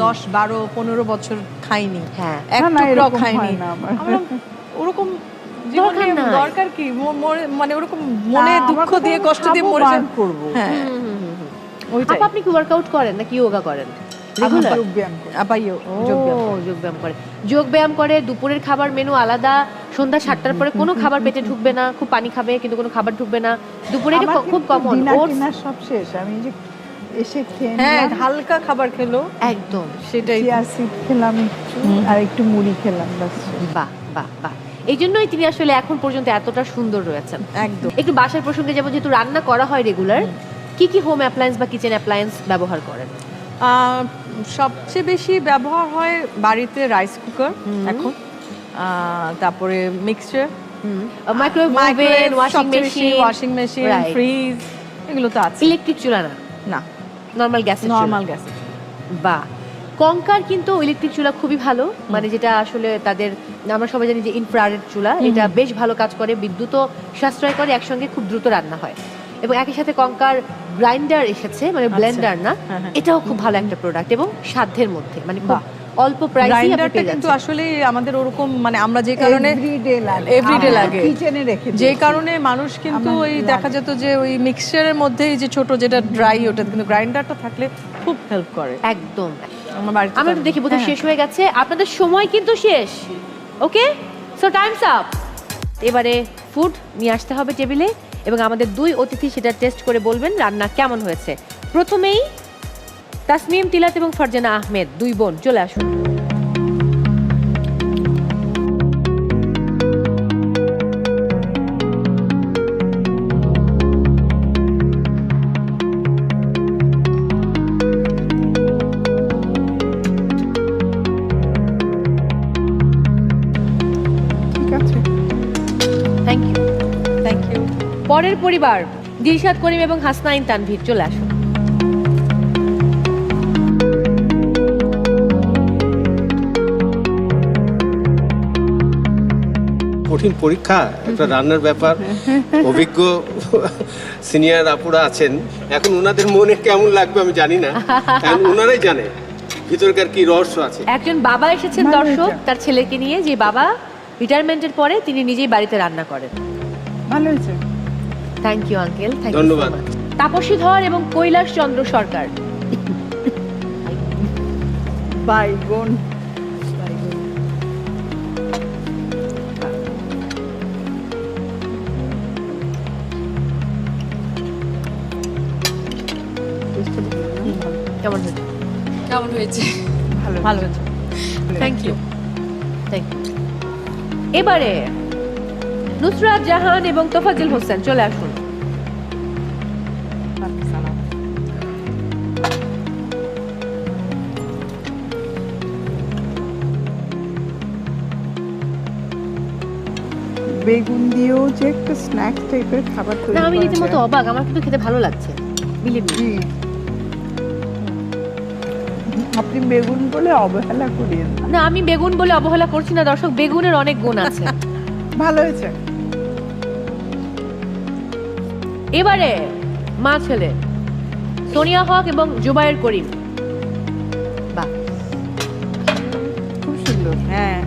10, 12, 15 বছর খাইনি, এক টুকরো খাইনি। ওরকম দরকার কি, মানে ওরকম মনে দুঃখ দিয়ে কষ্ট দিয়ে মরে করবো। হ্যাঁ, ওইটাই। আপা, আপনি কি ওয়ার্কআউট করেন নাকি যোগা করেন? রেগুলার যোগব্যায়াম করে। যোগব্যায়াম করে, দুপুরের খাবার মেনু আলাদা, সন্ধ্যা 7টার পরে কোনো খাবার পেটে ঢুকবে না, খুব পানি খাবে কিন্তু কোনো খাবার ঢুকবে না। দুপুরে খুব কমন সব শেষ, আমি যে এসে খেয়ে হ্যাঁ হালকা খাবার খেলো একদম, সেটাই। চিয়া সিড খেলাম আর একটু মুড়ি খেলাম, বাস। বাহ বাহ বাহ, এই জন্যই তিনি আসলে এখন পর্যন্ত এতটা সুন্দর রয়েছেন। একদম। একটু বাসার প্রসঙ্গে যাবো, যেহেতু রান্না করা হয় রেগুলার, কি কি হোম অ্যাপ্লায়েন্স বা কিচেন অ্যাপ্লায়েন্স ব্যবহার করেন? সবচেয়ে বেশি ব্যবহার হয় বাড়িতে রাইস কুকার এখন, তারপরে mixture, microwave, washing machine, fridge, এগুলো তো আছে। ইলেকট্রিক চুলা না? না, নরমাল গ্যাস। Normal gas. বাহ, কঙ্কার কিন্তু ইলেকট্রিক চুলা খুবই ভালো, মানে যেটা আসলে তাদের, আমরা সবাই জানি যে ইনফ্রারেড চুলা, এটা বেশ ভালো কাজ করে, বিদ্যুৎও সাশ্রয় করে, একসঙ্গে খুব দ্রুত রান্না হয়। এবং একই সাথে কঙ্কার গ্রাইন্ডার এসেছে, মানে ব্লেন্ডার না, এটাও খুব ভালো একটা প্রোডাক্ট এবং সাধ্যের মধ্যে, মানে খুব অল্প প্রাইসে আপনি পেয়ে যাচ্ছেন। কিন্তু আসলে আমাদের ওরকম, মানে আমরা যে কারণে এভরিডে লাগে কিচেনে রেখে, যে কারণে মানুষ কিন্তু ওই দেখা যেত যে ওই মিক্সচারের মধ্যে যে ছোট যেটা ড্রাই, ওটা কিন্তু গ্রাইন্ডারটা থাকলে খুব হেল্প করে। একদম। আমরা দেখি বোধহয় শেষ হয়ে গেছে, আপনাদের সময় কিন্তু শেষ। ওকে, সো টাইমস আপ। এবারে ফুড নিয়ে আসতে হবে টেবিলে এবং আমাদের দুই অতিথি সেটা টেস্ট করে বলবেন রান্না কেমন হয়েছে। প্রথমেই তাসমিম তিলাত এবং ফারজানা আহমেদ, দুই বোন, চলে আসুন। ঠিক আছে, থ্যাংক ইউ, থ্যাংক ইউ। পরের পরিবার দিলশাদ করিম এবং হাসনাইন তানভীর, চলে আসুন। কঠিন পরীক্ষা একটা রান্নার ব্যাপার, অভিজ্ঞ সিনিয়র আপুরা আছেন, এখন ওনাদের মনে কেমন লাগবে আমি জানি না, কারণ ওনারাই জানে ভিতরকার কি রহস্য আছে। একজন বাবা এসেছেন দর্শক তার ছেলেকে নিয়ে, যে বাবা রিটায়ারমেন্টের পরে তিনি নিজেই বাড়িতে রান্না করেন। ভালো হয়েছে, thank you uncle, thank you. ধন্যবাদ। তাপসী ধর এবং কৈলাস চন্দ্র সরকার, বাই বোন। কেমন হয়েছে? কেমন হয়েছে? ভালো হয়েছে, থ্যাংক ইউ, থ্যাংক ইউ। এবারে নুসরাত জাহান এবং তোফাজ্জল হোসেন, চলে আসুন। বেগুন দিয়েও যে একটা স্ন্যাক্স টাইপের খাবার তৈরি না, আমি করা রীতিমতো যায়। অবাক, আমার কিন্তু খেতে ভালো লাগছে, বিলিভ মি। আপনি বেগুন বলে অবহেলা করিয়েন না। না, আমি বেগুন বলে অবহেলা করছি না দর্শক, বেগুনের অনেক গুণ আছে। ভালো হয়েছে। এবারে মা ছেলে সোনিয়া হক এবং জুবায়ের করিম, বাহ, খুব সুন্দর। হ্যাঁ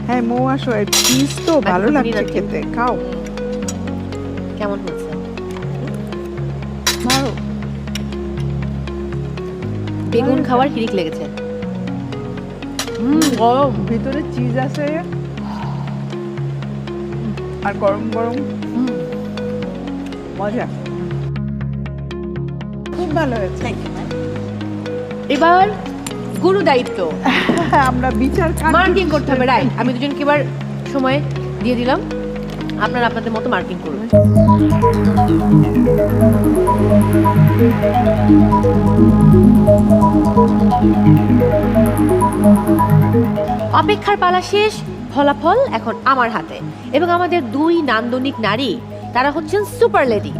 হ্যাঁ, মৌ আসো, চিজ তো ভালো লাগছে খেতে, খাও। কেমন হয়েছে? ভালো। বেগুন খাওয়ার হিড়িক লেগেছে। গরম, ভিতরে চিজ আছে আর গরম গরম, মজা, খুব ভালো হয়েছে। এবার গুরু দায়িত্ব, আমরা বিচার মার্কিং করতে হবে, রাইট? আমি দুজনকে এবার সময় দিয়ে দিলাম, আপনারা আপনাদের মতো মার্কিং করুন। অপেক্ষার পালা শেষ, ফলাফল এখন আমার হাতে এবং আমাদের দুই নান্দনিক নারী, তারা হচ্ছেন সুপার লেডি।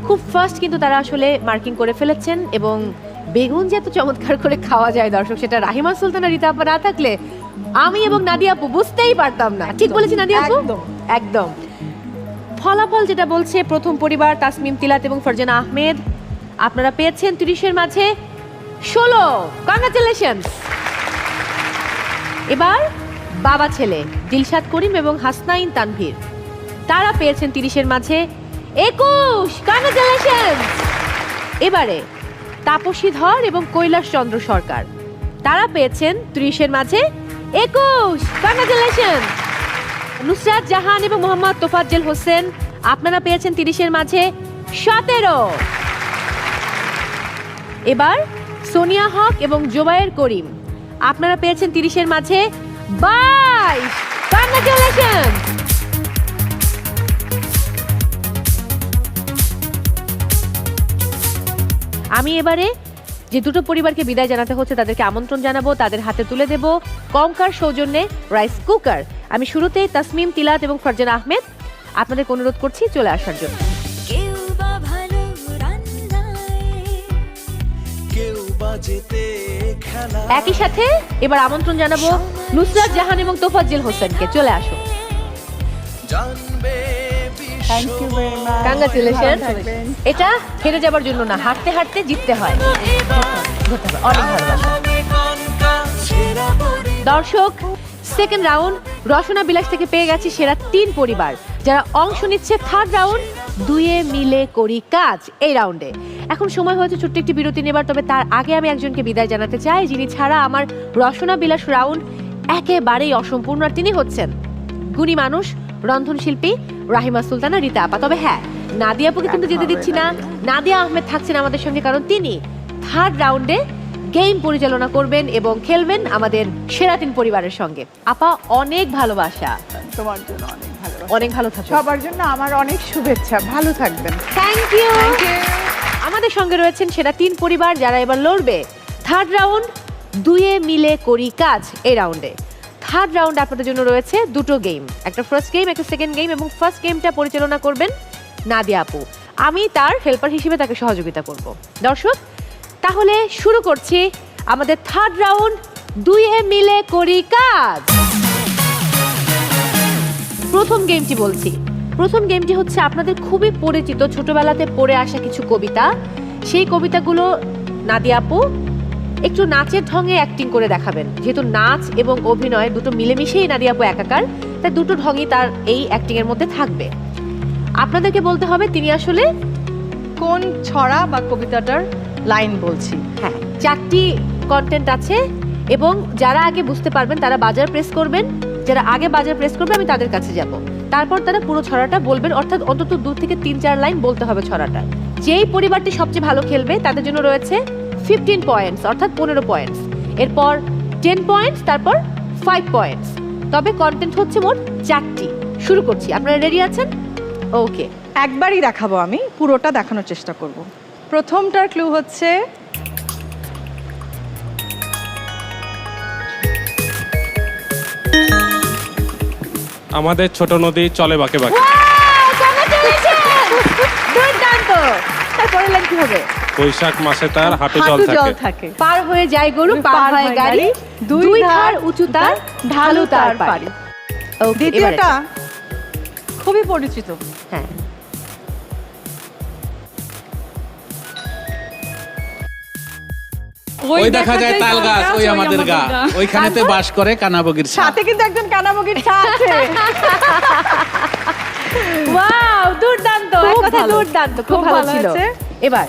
খুব ফার্স্ট কিন্তু তারা আসলে মার্কিং করে ফেলেছেন এবং বেগুন যে এত চমৎকার করে খাওয়া যায় দর্শক, সেটা রাহিমা সুলতানা রীতা আপা না থাকলে আমি এবং নাদিয়া আপু বুঝতেই পারতাম না। ঠিক বলেছি নাদিয়া আপু? একদম। ফলাফল যেটা বলছে, প্রথম পরিবার তাসমিম তিলাত এবং ফারজানা আহমেদ, আপনারা পেয়েছেন 30-এর মাঝে 16। কংগ্রাচুলেশনস। এবার বাবা ছেলে দিলশাদ করিম এবং হাসনাইন তানভীর, তারা পেয়েছেন 30-এর মাঝে 21। কংগ্রাচুলেশনস। এবারে তাপসী ধর এবং কৈলাস চন্দ্র সরকার, তারা পেয়েছেন 30-এর মাঝে 21। কংগ্রাচুলেশন। নুসরাত জাহান এবং মোহাম্মদ তোফাজ্জল হোসেন, আপনারা পেয়েছেন 30-এর মাঝে 17। এবার সোনিয়া হক এবং জোবায়ের করিম, আপনারা পেয়েছেন 30-এর মাঝে 22। কংগ্রাচুলেশন। আমি এবারে যে দুটো পরিবারকে বিদায় জানাতে হচ্ছে তাদেরকে আমন্ত্রণ জানাবো, তাদের হাতে তুলে দেব কঙ্কার সৌজন্যে রাইস কুকার। আমি শুরুতেই তাসমিম, তিলাত এবং ফারজানা আহমেদ আপনাদের অনুরোধ করছি চলে আসার জন্য। একই সাথে এবার আমন্ত্রণ জানাবো নুসরাত জাহান এবং তোফাজ্জল হোসেনকে, চলে আসো। Thank you very much. Congratulation. এটা হেরে যাবার জন্য না, হাঁটতে হাঁটতে জিততে হয়। অনেক ভালোবাসা। দর্শক, সেকেন্ড রাউন্ড রসনা বিলাস থেকে পেয়ে গেছি সেরা 3 পরিবার, যারা অংশ নিচ্ছে থার্ড রাউন্ড দুয়ে মিলে করি কাজ এই রাউন্ডে। এখন সময় হয়েছে ছোট্ট একটি বিরতি নেবার, তবে তার আগে আমি একজনকে বিদায় জানাতে চাই, যিনি ছাড়া আমার রসনা বিলাস রাউন্ড একেবারেই অসম্পূর্ণ, আর তিনি হচ্ছেন গুণী মানুষ, রন্ধনশিল্পী রাহিমা সুলতানা, রীতা আপা। তবে হ্যাঁ, নাদিয়া আপুকে কিন্তু যেতে দিচ্ছি না। নাদিয়া আহমেদ থাকছেন আমাদের সঙ্গে, কারণ তিনি থার্ড রাউন্ডে গেম পরিচালনা করবেন এবং খেলবেন আমাদের সেরা 3 পরিবারের সঙ্গে। আপা, অনেক ভালোবাসা তোমার জন্য, অনেক ভালোবাসা। অনেক ভালো থাকো। সবার জন্য আমার অনেক শুভেচ্ছা, ভালো থাকবেন। Thank you. আমাদের সঙ্গে রয়েছেন সেরা 3 পরিবার, যারা এবার লড়বে থার্ড রাউন্ড দুয়ে মিলে করি কাজ এই রাউন্ডে। থার্ড রাউন্ড আপনাদের জন্য রয়েছে দুটো গেম, একটা ফার্স্ট গেম, একটা সেকেন্ড গেম, এবং ফার্স্ট গেমটা পরিচালনা করবেন নাদিয়া আপু। আমি তার হেল্পার হিসেবে তাকে সহযোগিতা করব। দর্শক, তাহলে শুরু করছি আমাদের থার্ড রাউন্ড দুয়ে মিলে করি কাজ। প্রথম গেমটি বলছি, প্রথম গেমটি হচ্ছে আপনাদের খুবই পরিচিত ছোটবেলাতে পড়ে আসা কিছু কবিতা। সেই কবিতাগুলো নাদিয়া আপু একটু নাচের ঢঙে অ্যাক্টিং করে দেখাবেন। যেহেতু নাচ এবং অভিনয় দুটো মিলেমিশেই নাদিয়া আপু একাকার, তাই দুটো ঢঙই তার এই অ্যাক্টিং এর মধ্যে থাকবে। আপনাদেরকে বলতে হবে তিনি আসলে কোন ছড়া বা কবিতাটার লাইন বলছি। হ্যাঁ, 4টি কন্টেন্ট আছে, এবং যারা আগে বুঝতে পারবেন তারা বাজার প্রেস করবেন, যারা আগে বাজার প্রেস করবে আমি তাদের কাছে যাব। তারপর তারা পুরো ছড়াটা বলবেন, অর্থাৎ অন্তত 2 থেকে 3-4 লাইন বলতে হবে ছড়াটা। যেই পরিবারটি সবচেয়ে ভালো খেলবে তাদের জন্য রয়েছে 15 পয়েন্টস, অর্থাৎ 15 পয়েন্টস। এরপর 10 পয়েন্টস, তারপর 5 পয়েন্টস। তবে কন্টেন্ট হচ্ছে মোট 4টি। শুরু করছি, আপনারা রেডি আছেন? ওকে, একবারই দেখাবো, আমি পুরোটা দেখানোর চেষ্টা করব। প্রথমটার ক্লু হচ্ছে আমাদের ছোট নদী চলে বাঁকে বাঁকে। তারপরে লাইন কি হবে? বৈশাখ মাসে তার হাঁটু জল থাকে। পার হয়ে যায় গরু, পার হয় গাড়ি, দুই ধার উঁচু তার, ঢালু তার পারি। দ্বিতীয়টা খুবই পরিচিত। হ্যাঁ, ওই দেখা যায় তাল গাছ, ওই আমাদের গা, ওইখানেতে বাস করে কানাবগির ছায়া। সাথে কিন্তু একজন কানাবগির ছায়া আছে। ওয়াও, দুর্দান্ত, এক কথা দুর্দান্ত, খুব ভালো ছিল। এবার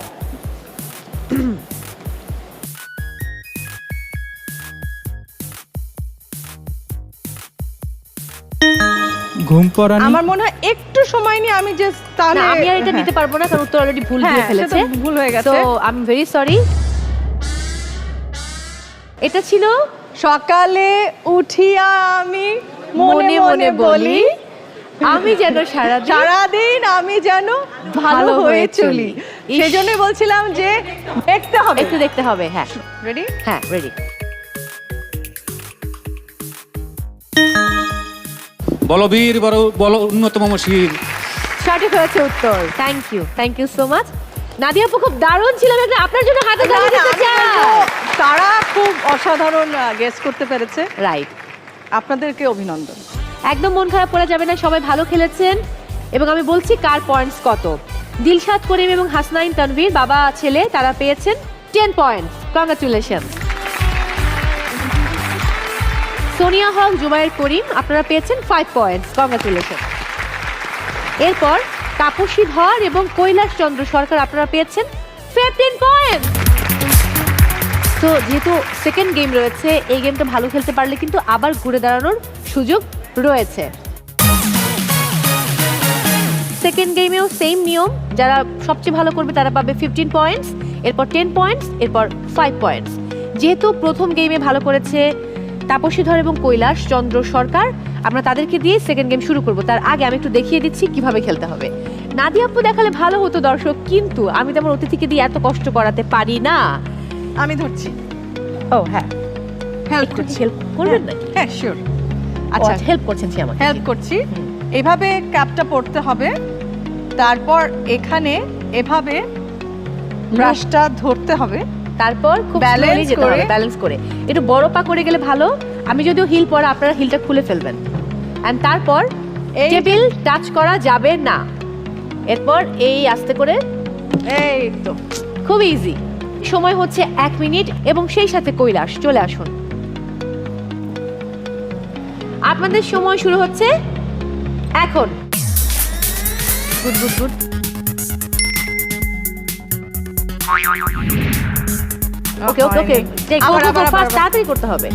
ঘুম পড়ানি। আমার মনে হয় একটু সময় নিয়ে আমি জাস্ট তাহলে আমি আর এটা নিতে পারবো না, কারণ উত্তর অলরেডি ভুল দিয়ে ফেলেছে। ভুল হয়ে গেছে, so I am very sorry. এটা ছিল সকালে উঠিয়া আমি মনে মনে বলি, আমি যেন সারাদিন আমি যেন ভালো হয়ে চলি। সেজন্য বলছিলাম যে দেখতে হবে, একটু দেখতে হবে। হ্যাঁ, রেডি? হ্যাঁ, রেডি। বলো বীর, বলো উন্নতম শির। সঠিক হয়েছে উত্তর। Thank you so much. Nadia আপু খুব দারুণ ছিল, আপনার জন্য হাতে তালি দিতে চাই। তারা খুব অসাধারণ গেস করতে পেরেছে। রাইট, আপনাদেরকে অভিনন্দন। একদম মন খারাপ করা যাবে না, সবাই ভালো খেলেছেন। এবং আমি বলছি কার পয়েন্টস কত। দিলশাদ করিম এবং হাসনাইন তানভীর, বাবা ছেলে, তারা পেয়েছেন 10 পয়েন্টস। কংগ্রাচুলেশন। সোনিয়া হক, জুবায়ের করিম, আপনারা পেয়েছেন 5 পয়েন্টস। কংগ্রাচুলেশন। এরপর তাপসী ধর এবং কৈলাস চন্দ্র সরকার, আপনারা পেয়েছেন 15 পয়েন্টস। তো যেহেতু সেকেন্ড গেম রয়েছে, এই গেমটা ভালো খেলতে পারলে কিন্তু আবার ঘুরে দাঁড়ানোর সুযোগ রয়েছে। সেকেন্ড গেমেও সেম নিয়ম, যারা সবচেয়ে ভালো করবে তারা পাবে 15 পয়েন্টস, এরপর 10 পয়েন্টস, এরপর 5 পয়েন্টস। যেহেতু প্রথম গেমে ভালো করেছে তাপসীধর এবং কৈলাস চন্দ্র সরকার, আমরা তাদেরকে দিয়ে সেকেন্ড গেম শুরু করব। তার আগে আমি একটু দেখিয়ে দিচ্ছি কিভাবে খেলতে হবে। নাদিয়া আপু দেখালে ভালো হতো দর্শক, কিন্তু আমি তো আমার অতিথিকে দিয়ে এত কষ্ট করাতে পারি না। আমি ধরছি। ও হ্যাঁ, হেল্প করবেন না? হ্যাঁ শিওর। আচ্ছা হেল্প করছেন কি আমাকে? হেল্প করছি। এভাবে ক্যাপটা পড়তে হবে, তারপর এখানে এভাবে ব্রাশটা ধরতে হবে, তারপর খুব স্লোলি যেতে হবে, ব্যালেন্স করে। একটু বড় পা করে গেলে ভালো। আমি যদিও হিল পরা, আপনারা হিলটা খুলে ফেলবেন। এন্ড তারপর টেবিল টাচ করা যাবে না। এরপর এই আস্তে করে, এই তো খুব ইজি। সময় হচ্ছে 1 মিনিট এবং সেই সাথে কৈলাস চলে আসুন। আপনাদের সময় শুরু হচ্ছে এখন। Good good good. Okay okay okay, fast তাড়াতাড়ি করতে হবে।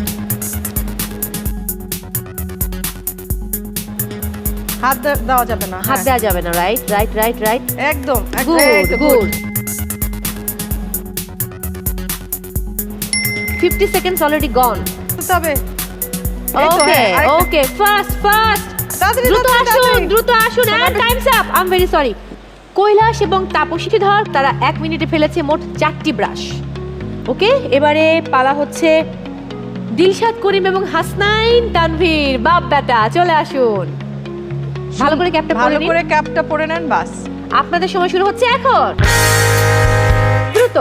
হাত দেওয়া যাবে না, হাত দেওয়া যাবে না। রাইট রাইট রাইট রাইট, একদম good good. 50 seconds already gone. তবে ওকে ওকে, ফাস্ট ফাস্ট, দ্রুত আসুন দ্রুত আসুন। And time's up. I am very sorry. Kailash এবং তাপসীধর তারা 1 মিনিটে ফেলেছে মোট 4টি ব্রাশ। ওকে, এবারে পালা হচ্ছে দিলশাদ করিম এবং হাসনাইন তানভীর। বাপ বেটা চলে আসুন। ভালো করে ক্যাপটা পরে নিন, ভালো করে ক্যাপটা পরে নেন। বাস, আপনাদের সময় শুরু হচ্ছে এখন। দ্রুত।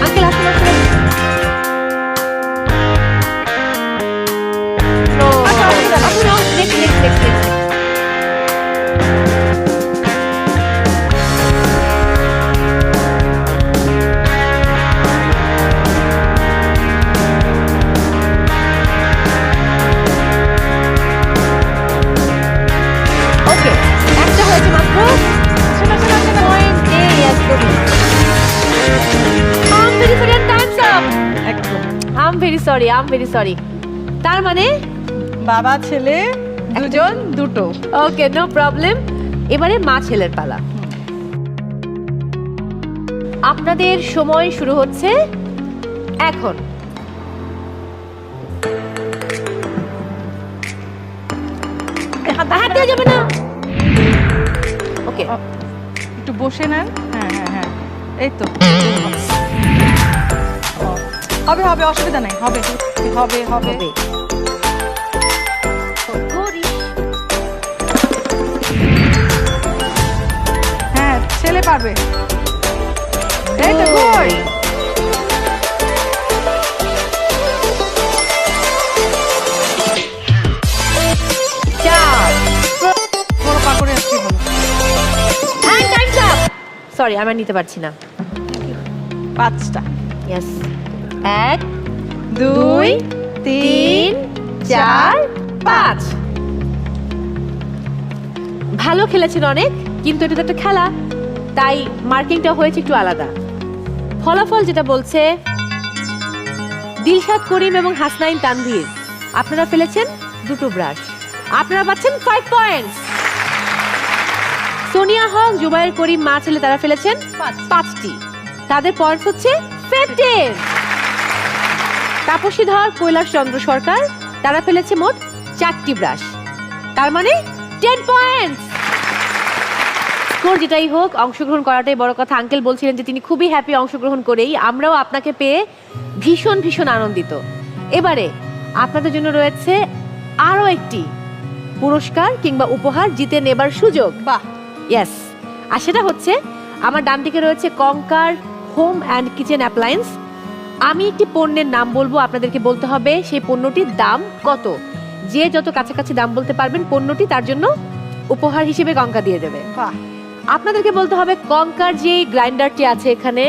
আঙ্কেল আসুন আসুন। ওকে, একটা হয়েছে মাত্র। পয়েন্ট নেই একদমই। I'm very sorry. তার মানে বাবা ছেলে দুজন দুটো। ওকে, নো প্রবলেম। এবারে মা ছেলের পালা। আপনাদের সময় শুরু হচ্ছে এখন। হাত দেওয়া যাবে না। ওকে, একটু বসে নেন। হ্যাঁ হ্যাঁ হ্যাঁ, এই তো হবে হবে, অসুবিধা নেই, হবে হবে হবে। হ্যাঁ, ছেলে পারবে। এই তো কই, বড় পা করে আসছি। সরি, আমি নিতে পারছি না। 5টা। ইয়েস, 1 2 3 4 5। ভালো খেলেছেন অনেক, কিন্তু এটা তো একটা খেলা, তাই মার্কিংটা হয়েছে একটু আলাদা। ফলাফল যেটা বলছে, দিলশাদ করিম এবং হাসনাইন তানভীর আপনারা ফেলেছেন 2টো ব্রাশ, আপনারা পাচ্ছেন 5 পয়েন্টস। সোনিয়া হক, জুবায়ের করিম মা ছেলে তারা ফেলেছেন 5টি, তাদের পয়েন্টস হচ্ছে 15। তাপসীধর, কৈলাস চন্দ্র সরকার তারা ফেলেছে মোট 4টি ব্রাশ, তার মানে 10 পয়েন্টস। স্কোর যেটাই হোক, অংশগ্রহণ করাটাই বড় কথা। আঙ্কেল বলছিলেন যে তিনি খুবই হ্যাপি অংশগ্রহণ করেই। আমরাও আপনাকে পেয়ে ভীষণ ভীষণ আনন্দিত। এবারে আপনাদের জন্য রয়েছে আরও একটি পুরস্কার কিংবা উপহার জিতে নেবার সুযোগ। বাহ, ইয়েস। আর সেটা হচ্ছে, আমার ডান দিকে রয়েছে কঙ্কার হোম অ্যান্ড কিচেন অ্যাপ্লায়েন্স। আমি একটি পণ্যের নাম বলবো, আপনাদেরকে বলতে হবে সেই পণ্যটির দাম কত। যে যত কাছাকাছি দাম বলতে পারবেন পণ্যটি, তার জন্য উপহার হিসেবে কঙ্কা দিয়ে দেবে। আপনাদেরকে বলতে হবে কঙ্কার যে গ্রাইন্ডারটি আছে এখানে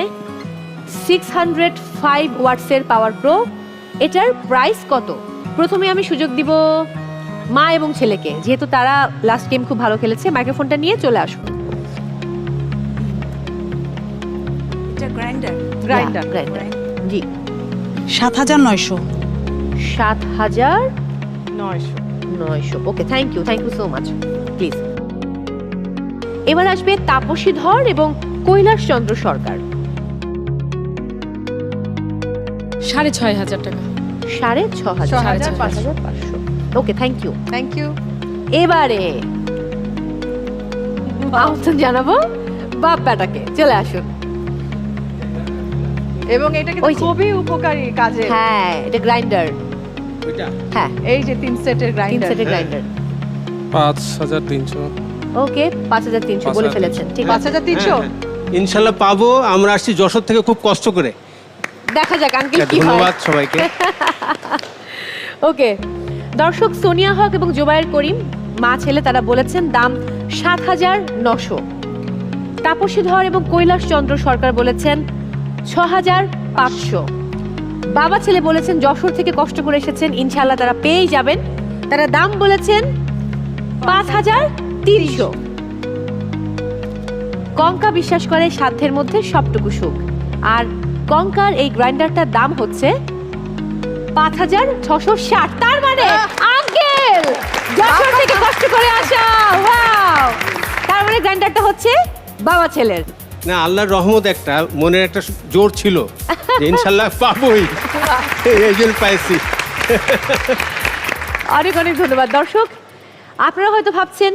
605 ওয়াটসের পাওয়ার প্রো, এটার প্রাইস কত। প্রথমে আমি সুযোগ দিব মা এবং ছেলেকে, যেহেতু তারা লাস্ট গেম খুব ভালো খেলেছে, মাইক্রোফোনটা নিয়ে চলে আসুন। গ্রাইন্ডার গ্রাইন্ডার জি 7900 7900 okay, thank you so much. Please এবার আসবে তাপসী ধর এবং কৈলাস চন্দ্র সরকার। 6500 টাকা। 6500 ওকে, থ্যাংক ইউ। এবারে আমন্ত্রণ জানাবো বাপ বেটাকে, চলে আসুন। এবং এটা কিন্তু খুবই উপকারী কাজে। হ্যাঁ, এটা গ্রাইন্ডার। হ্যাঁ, এই যে 3 সেটের গ্রাইন্ডার। 5300। ওকে, 5300 বলে ফেলেছেন, ঠিক আছে। 5300 ইনশাল্লাহ পাবো। আমরা আসছি যশোর থেকে খুব কষ্ট করে। দেখা যাক আঙ্কেল কি হয়। ধন্যবাদ সবাইকে। ওকে, দর্শক সোনিয়া হক এবং জুবায়ের করিম মা ছেলে তারা বলেছেন দাম 7900। তাপসী ধর এবং কৈলাস চন্দ্র সরকার বলেছেন 6500। বাবা ছেলে বলেছেন যশোর থেকে কষ্ট করে এসেছেন, ইনশাআল্লাহ তারা পেয়ে যাবেন। তারা দাম বলেছেন 5300। কঙ্কা বিশ্বাস করে সাধ্যের মধ্যে সবটুকু সুখ, আর কঙ্কার এই গ্রাইন্ডারটার দাম হচ্ছে 5660। তার মানে আঙ্কেল যশোর থেকে কষ্ট করে আসা, ওয়াও! তার মানে গ্রাইন্ডারটা হচ্ছে বাবা ছেলের। না, আল্লাহর রহমত, একটা মনের একটা জোর ছিল যে ইনশাল্লাহ পাবোই, এই জন্য পাইছি। অনেক অনেক ধন্যবাদ। দর্শক আপনারা হয়তো ভাবছেন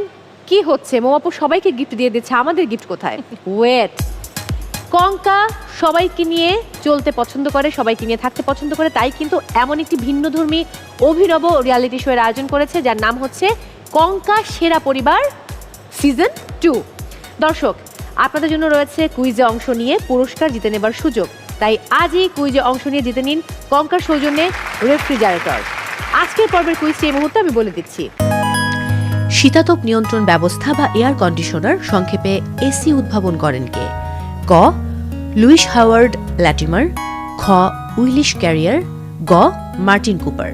কি হচ্ছে, মোমাপু সবাইকে গিফট দিয়ে দিচ্ছে, আমাদের গিফট কোথায়? ওয়েট, কঙ্কা সবাইকে নিয়ে চলতে পছন্দ করে, সবাইকে নিয়ে থাকতে পছন্দ করে, তাই কিন্তু এমন একটি ভিন্নধর্মী অভিনব রিয়ালিটি শো এর আয়োজন করেছে যার নাম হচ্ছে কঙ্কা সেরা পরিবার সিজন 2। দর্শক আপনাদের জন্য রয়েছে কুইজে অংশ নিয়ে পুরস্কার জিতে নেবার সুযোগ, তাই আজই কুইজে অংশ নিয়ে জিতে নিন কঙ্কার সৌজন্যে রেফ্রিজারেটর। আজকের পর্বের কুইজটি এই মুহূর্তে আমি বলে দিচ্ছি। শীতাতপ নিয়ন্ত্রণ ব্যবস্থা বা এয়ার কন্ডিশনার, সংক্ষেপে এসি উদ্ভাবন করেন কে? ক লুইস হাওয়ার্ড ল্যাটিমার, খ উইলিশ ক্যারিয়ার, গ মার্টিন কুপার।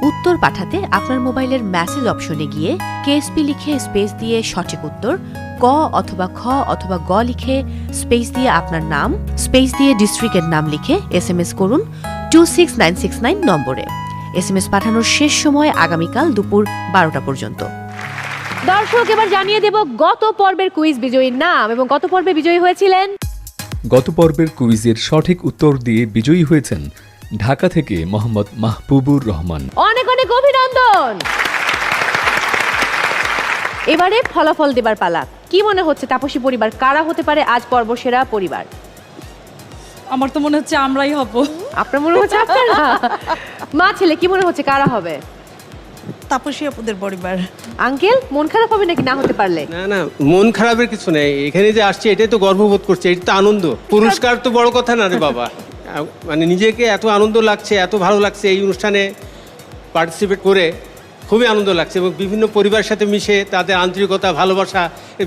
উত্তর পাঠাতে আপনার মোবাইলের মেসেজ অপশনে গিয়ে কেএসপি লিখে স্পেস দিয়ে সঠিক উত্তর, ক অথবা খ অথবা গ লিখে স্পেস দিয়ে আপনার নাম, স্পেস দিয়ে ডিস্ট্রিক্টের নাম লিখে এসএমএস করুন 26969 নম্বরে। এসএমএস পাঠানোর শেষ সময় আগামীকাল দুপুর 12টা পর্যন্ত। দর্শক এবার জানিয়ে দেব গত পর্বের কুইজ বিজয়ীর নাম, এবং গত পর্বে বিজয়ী হয়েছিলেন। গত পর্বের কুইজের সঠিক উত্তর দিয়ে বিজয়ী হয়েছেন ঢাকা থেকে মোহাম্মদ মাহবুবুর রহমান। অনেক অনেক অভিনন্দন। এবারে ফলাফল দেবার পালা। কি মনে হচ্ছে তাপসী পরিবার কারা হতে পারে আজ পর্বসেরা পরিবার? আমার তো মনে হচ্ছে আমরাই হব। আপনার মনে হচ্ছে আপনারা? মা ছেলে কি মনে হচ্ছে কারা হবে? তাপসী আপুদের পরিবার। আঙ্কেল মন খারাপ হবে নাকি না হতে পারলে? না না, মন খারাপের কিছু নেই, এখানে যে আসছে এটাই তো গর্ববোধ করছে, এটা তো আনন্দ। পুরস্কার তো বড় কথা না রে বাবা, মানে নিজেকে এত আনন্দ লাগছে, এত ভালো লাগছে এই অনুষ্ঠানে পার্টিসিপেট করে, খুবই আনন্দ লাগছে। এবং বিভিন্ন পরিবারের সাথে মিশে তাদের আন্তরিকতা, ভালোবাসা,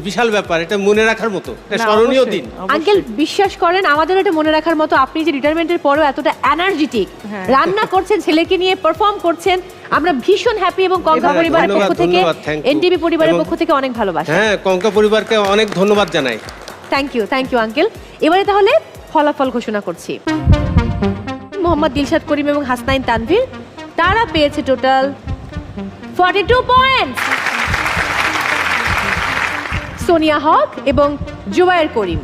বিশাল ব্যাপার, এটা মনে রাখার মতো, এটা স্মরণীয় দিন। আঙ্কেল বিশ্বাস করেন আমাদের এটা মনে রাখার মতো। আপনি যে রিটায়ারমেন্টের পরেও এতটা এনার্জেটিক রান্না করছেন, ছেলেকে নিয়ে পারফর্ম করছেন, আমরা ভীষণ হ্যাপি। এবং কঙ্কা পরিবারের পক্ষ থেকে, এনটিভি পরিবারের পক্ষ থেকে অনেক ভালোবাসা। হ্যাঁ, কঙ্কা পরিবারকে অনেক ধন্যবাদ জানাই। Thank you uncle. এবারে তাহলে ফলাফল ঘোষণা করছি। মোহাম্মদ দিলশাদ করিম এবং হাসনাইন তানভীর তারা পেয়েছে টোটাল 42 পয়েন্ট। সোনিয়া হক এবং জুবায়ের করিম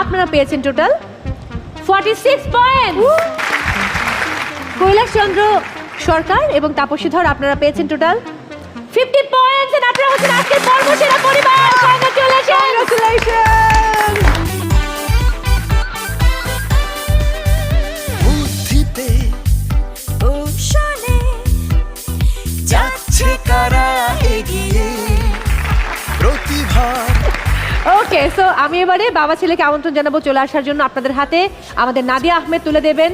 আপনারা পেয়েছেন টোটাল 46 পয়েন্ট। কৈলাস চন্দ্র সরকার এবং তাপসী ধর আপনারা পেয়েছেন টোটাল 50 পয়েন্টস। আপনারা হচ্ছেন আজকের পর্বসেরা পরিবার। কংগ্রাচুলেশন। বুদ্ধিতে ও শোনে যাচ্ছে কারা এগিয়ে প্রতিভা। ওকে, সো আমি এবারে বাবা ছেলেকে আমন্ত্রণ জানাবো চলে আসার জন্য। আপনাদের হাতে আমাদের নাদিয়া আহমেদ তুলে দেবেন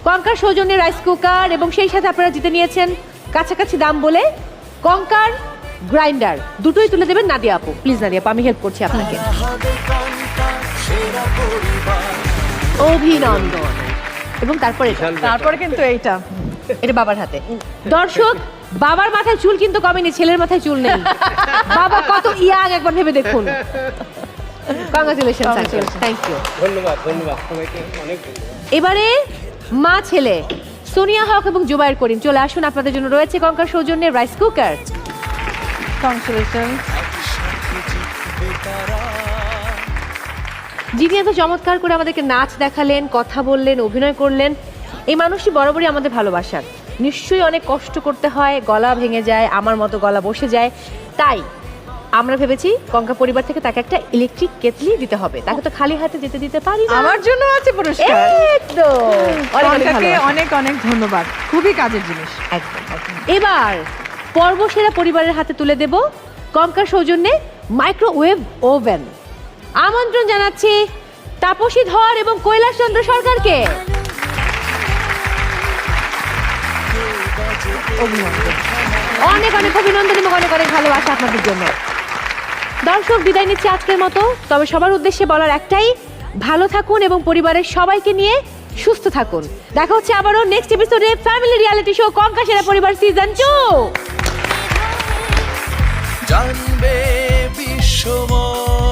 কঙ্কার সৌজন্যে রাইস কুকার, এবং সেই সাথে আপনারা জিতে নিয়েছেন কাছাকাছি দাম বলে কঙ্কার গ্রাইন্ডার। দুটোই তুলে দেবেন নাদিয়া আপু। প্লিজ নাদিয়া আপু, আমি হেল্প করছি আপনাকে। অভিনন্দন। এবং তারপরে কিন্তু এটা বাবার হাতে। দর্শক বাবার মাথায় চুল কিন্তু কমেনি, ছেলের মাথায় চুল নেই। বাবা কত ইয়াং একবার ভেবে দেখুন। Congratulation, thank you. ধন্যবাদ ধন্যবাদ সবাইকে, অনেক ধন্যবাদ। এবারে মা ছেলে সোনিয়া হক এবং জুবায়ের করিম চলে আসুন, আপনাদের জন্য রয়েছে কঙ্কার সৌজন্যে রাইস কুকার। কংগ্রাচুলেশন। যিনি এত চমৎকার করে আমাদেরকে নাচ দেখালেন, কথা বললেন, অভিনয় করলেন, এই মানুষটি বরাবরই আমাদের ভালোবাসার। নিশ্চয়ই অনেক কষ্ট করতে হয়, গলা ভেঙে যায়, আমার মতো গলা বসে যায়, তাই আমরা ভেবেছি কঙ্কা পরিবার থেকে তাকে একটা ইলেকট্রিক কেটলি দিতে হবে। তাকে তো খালি হাতে যেতে দিতে পারি না। আমার জন্য আছে পুরস্কার। একদম, কঙ্কাকে অনেক অনেক ধন্যবাদ, খুবই কাজের জিনিস। এবার পর্বসেরা পরিবারের হাতে তুলে দেব কঙ্কার সৌজন্যে মাইক্রোওয়েভ ওভেন। আমন্ত্রণ জানাচ্ছি তাপসী ধর এবং কৈলাস চন্দ্র সরকারকে। অনেক অনেক অভিনন্দন এবং অনেক অনেক ভালোবাসা আপনাদের জন্য। দর্শক, বিদায় নিচ্ছি আজকের মতো। তবে সবার উদ্দেশ্যে বলার একটাই, ভালো থাকুন এবং পরিবারের সবাইকে নিয়ে সুস্থ থাকুন। দেখা হচ্ছে আবারও নেক্সট এপিসোডে ফ্যামিলি রিয়ালিটি শো কঙ্কা সেরা পরিবার সিজন 2। জানবে বিশ্বময়।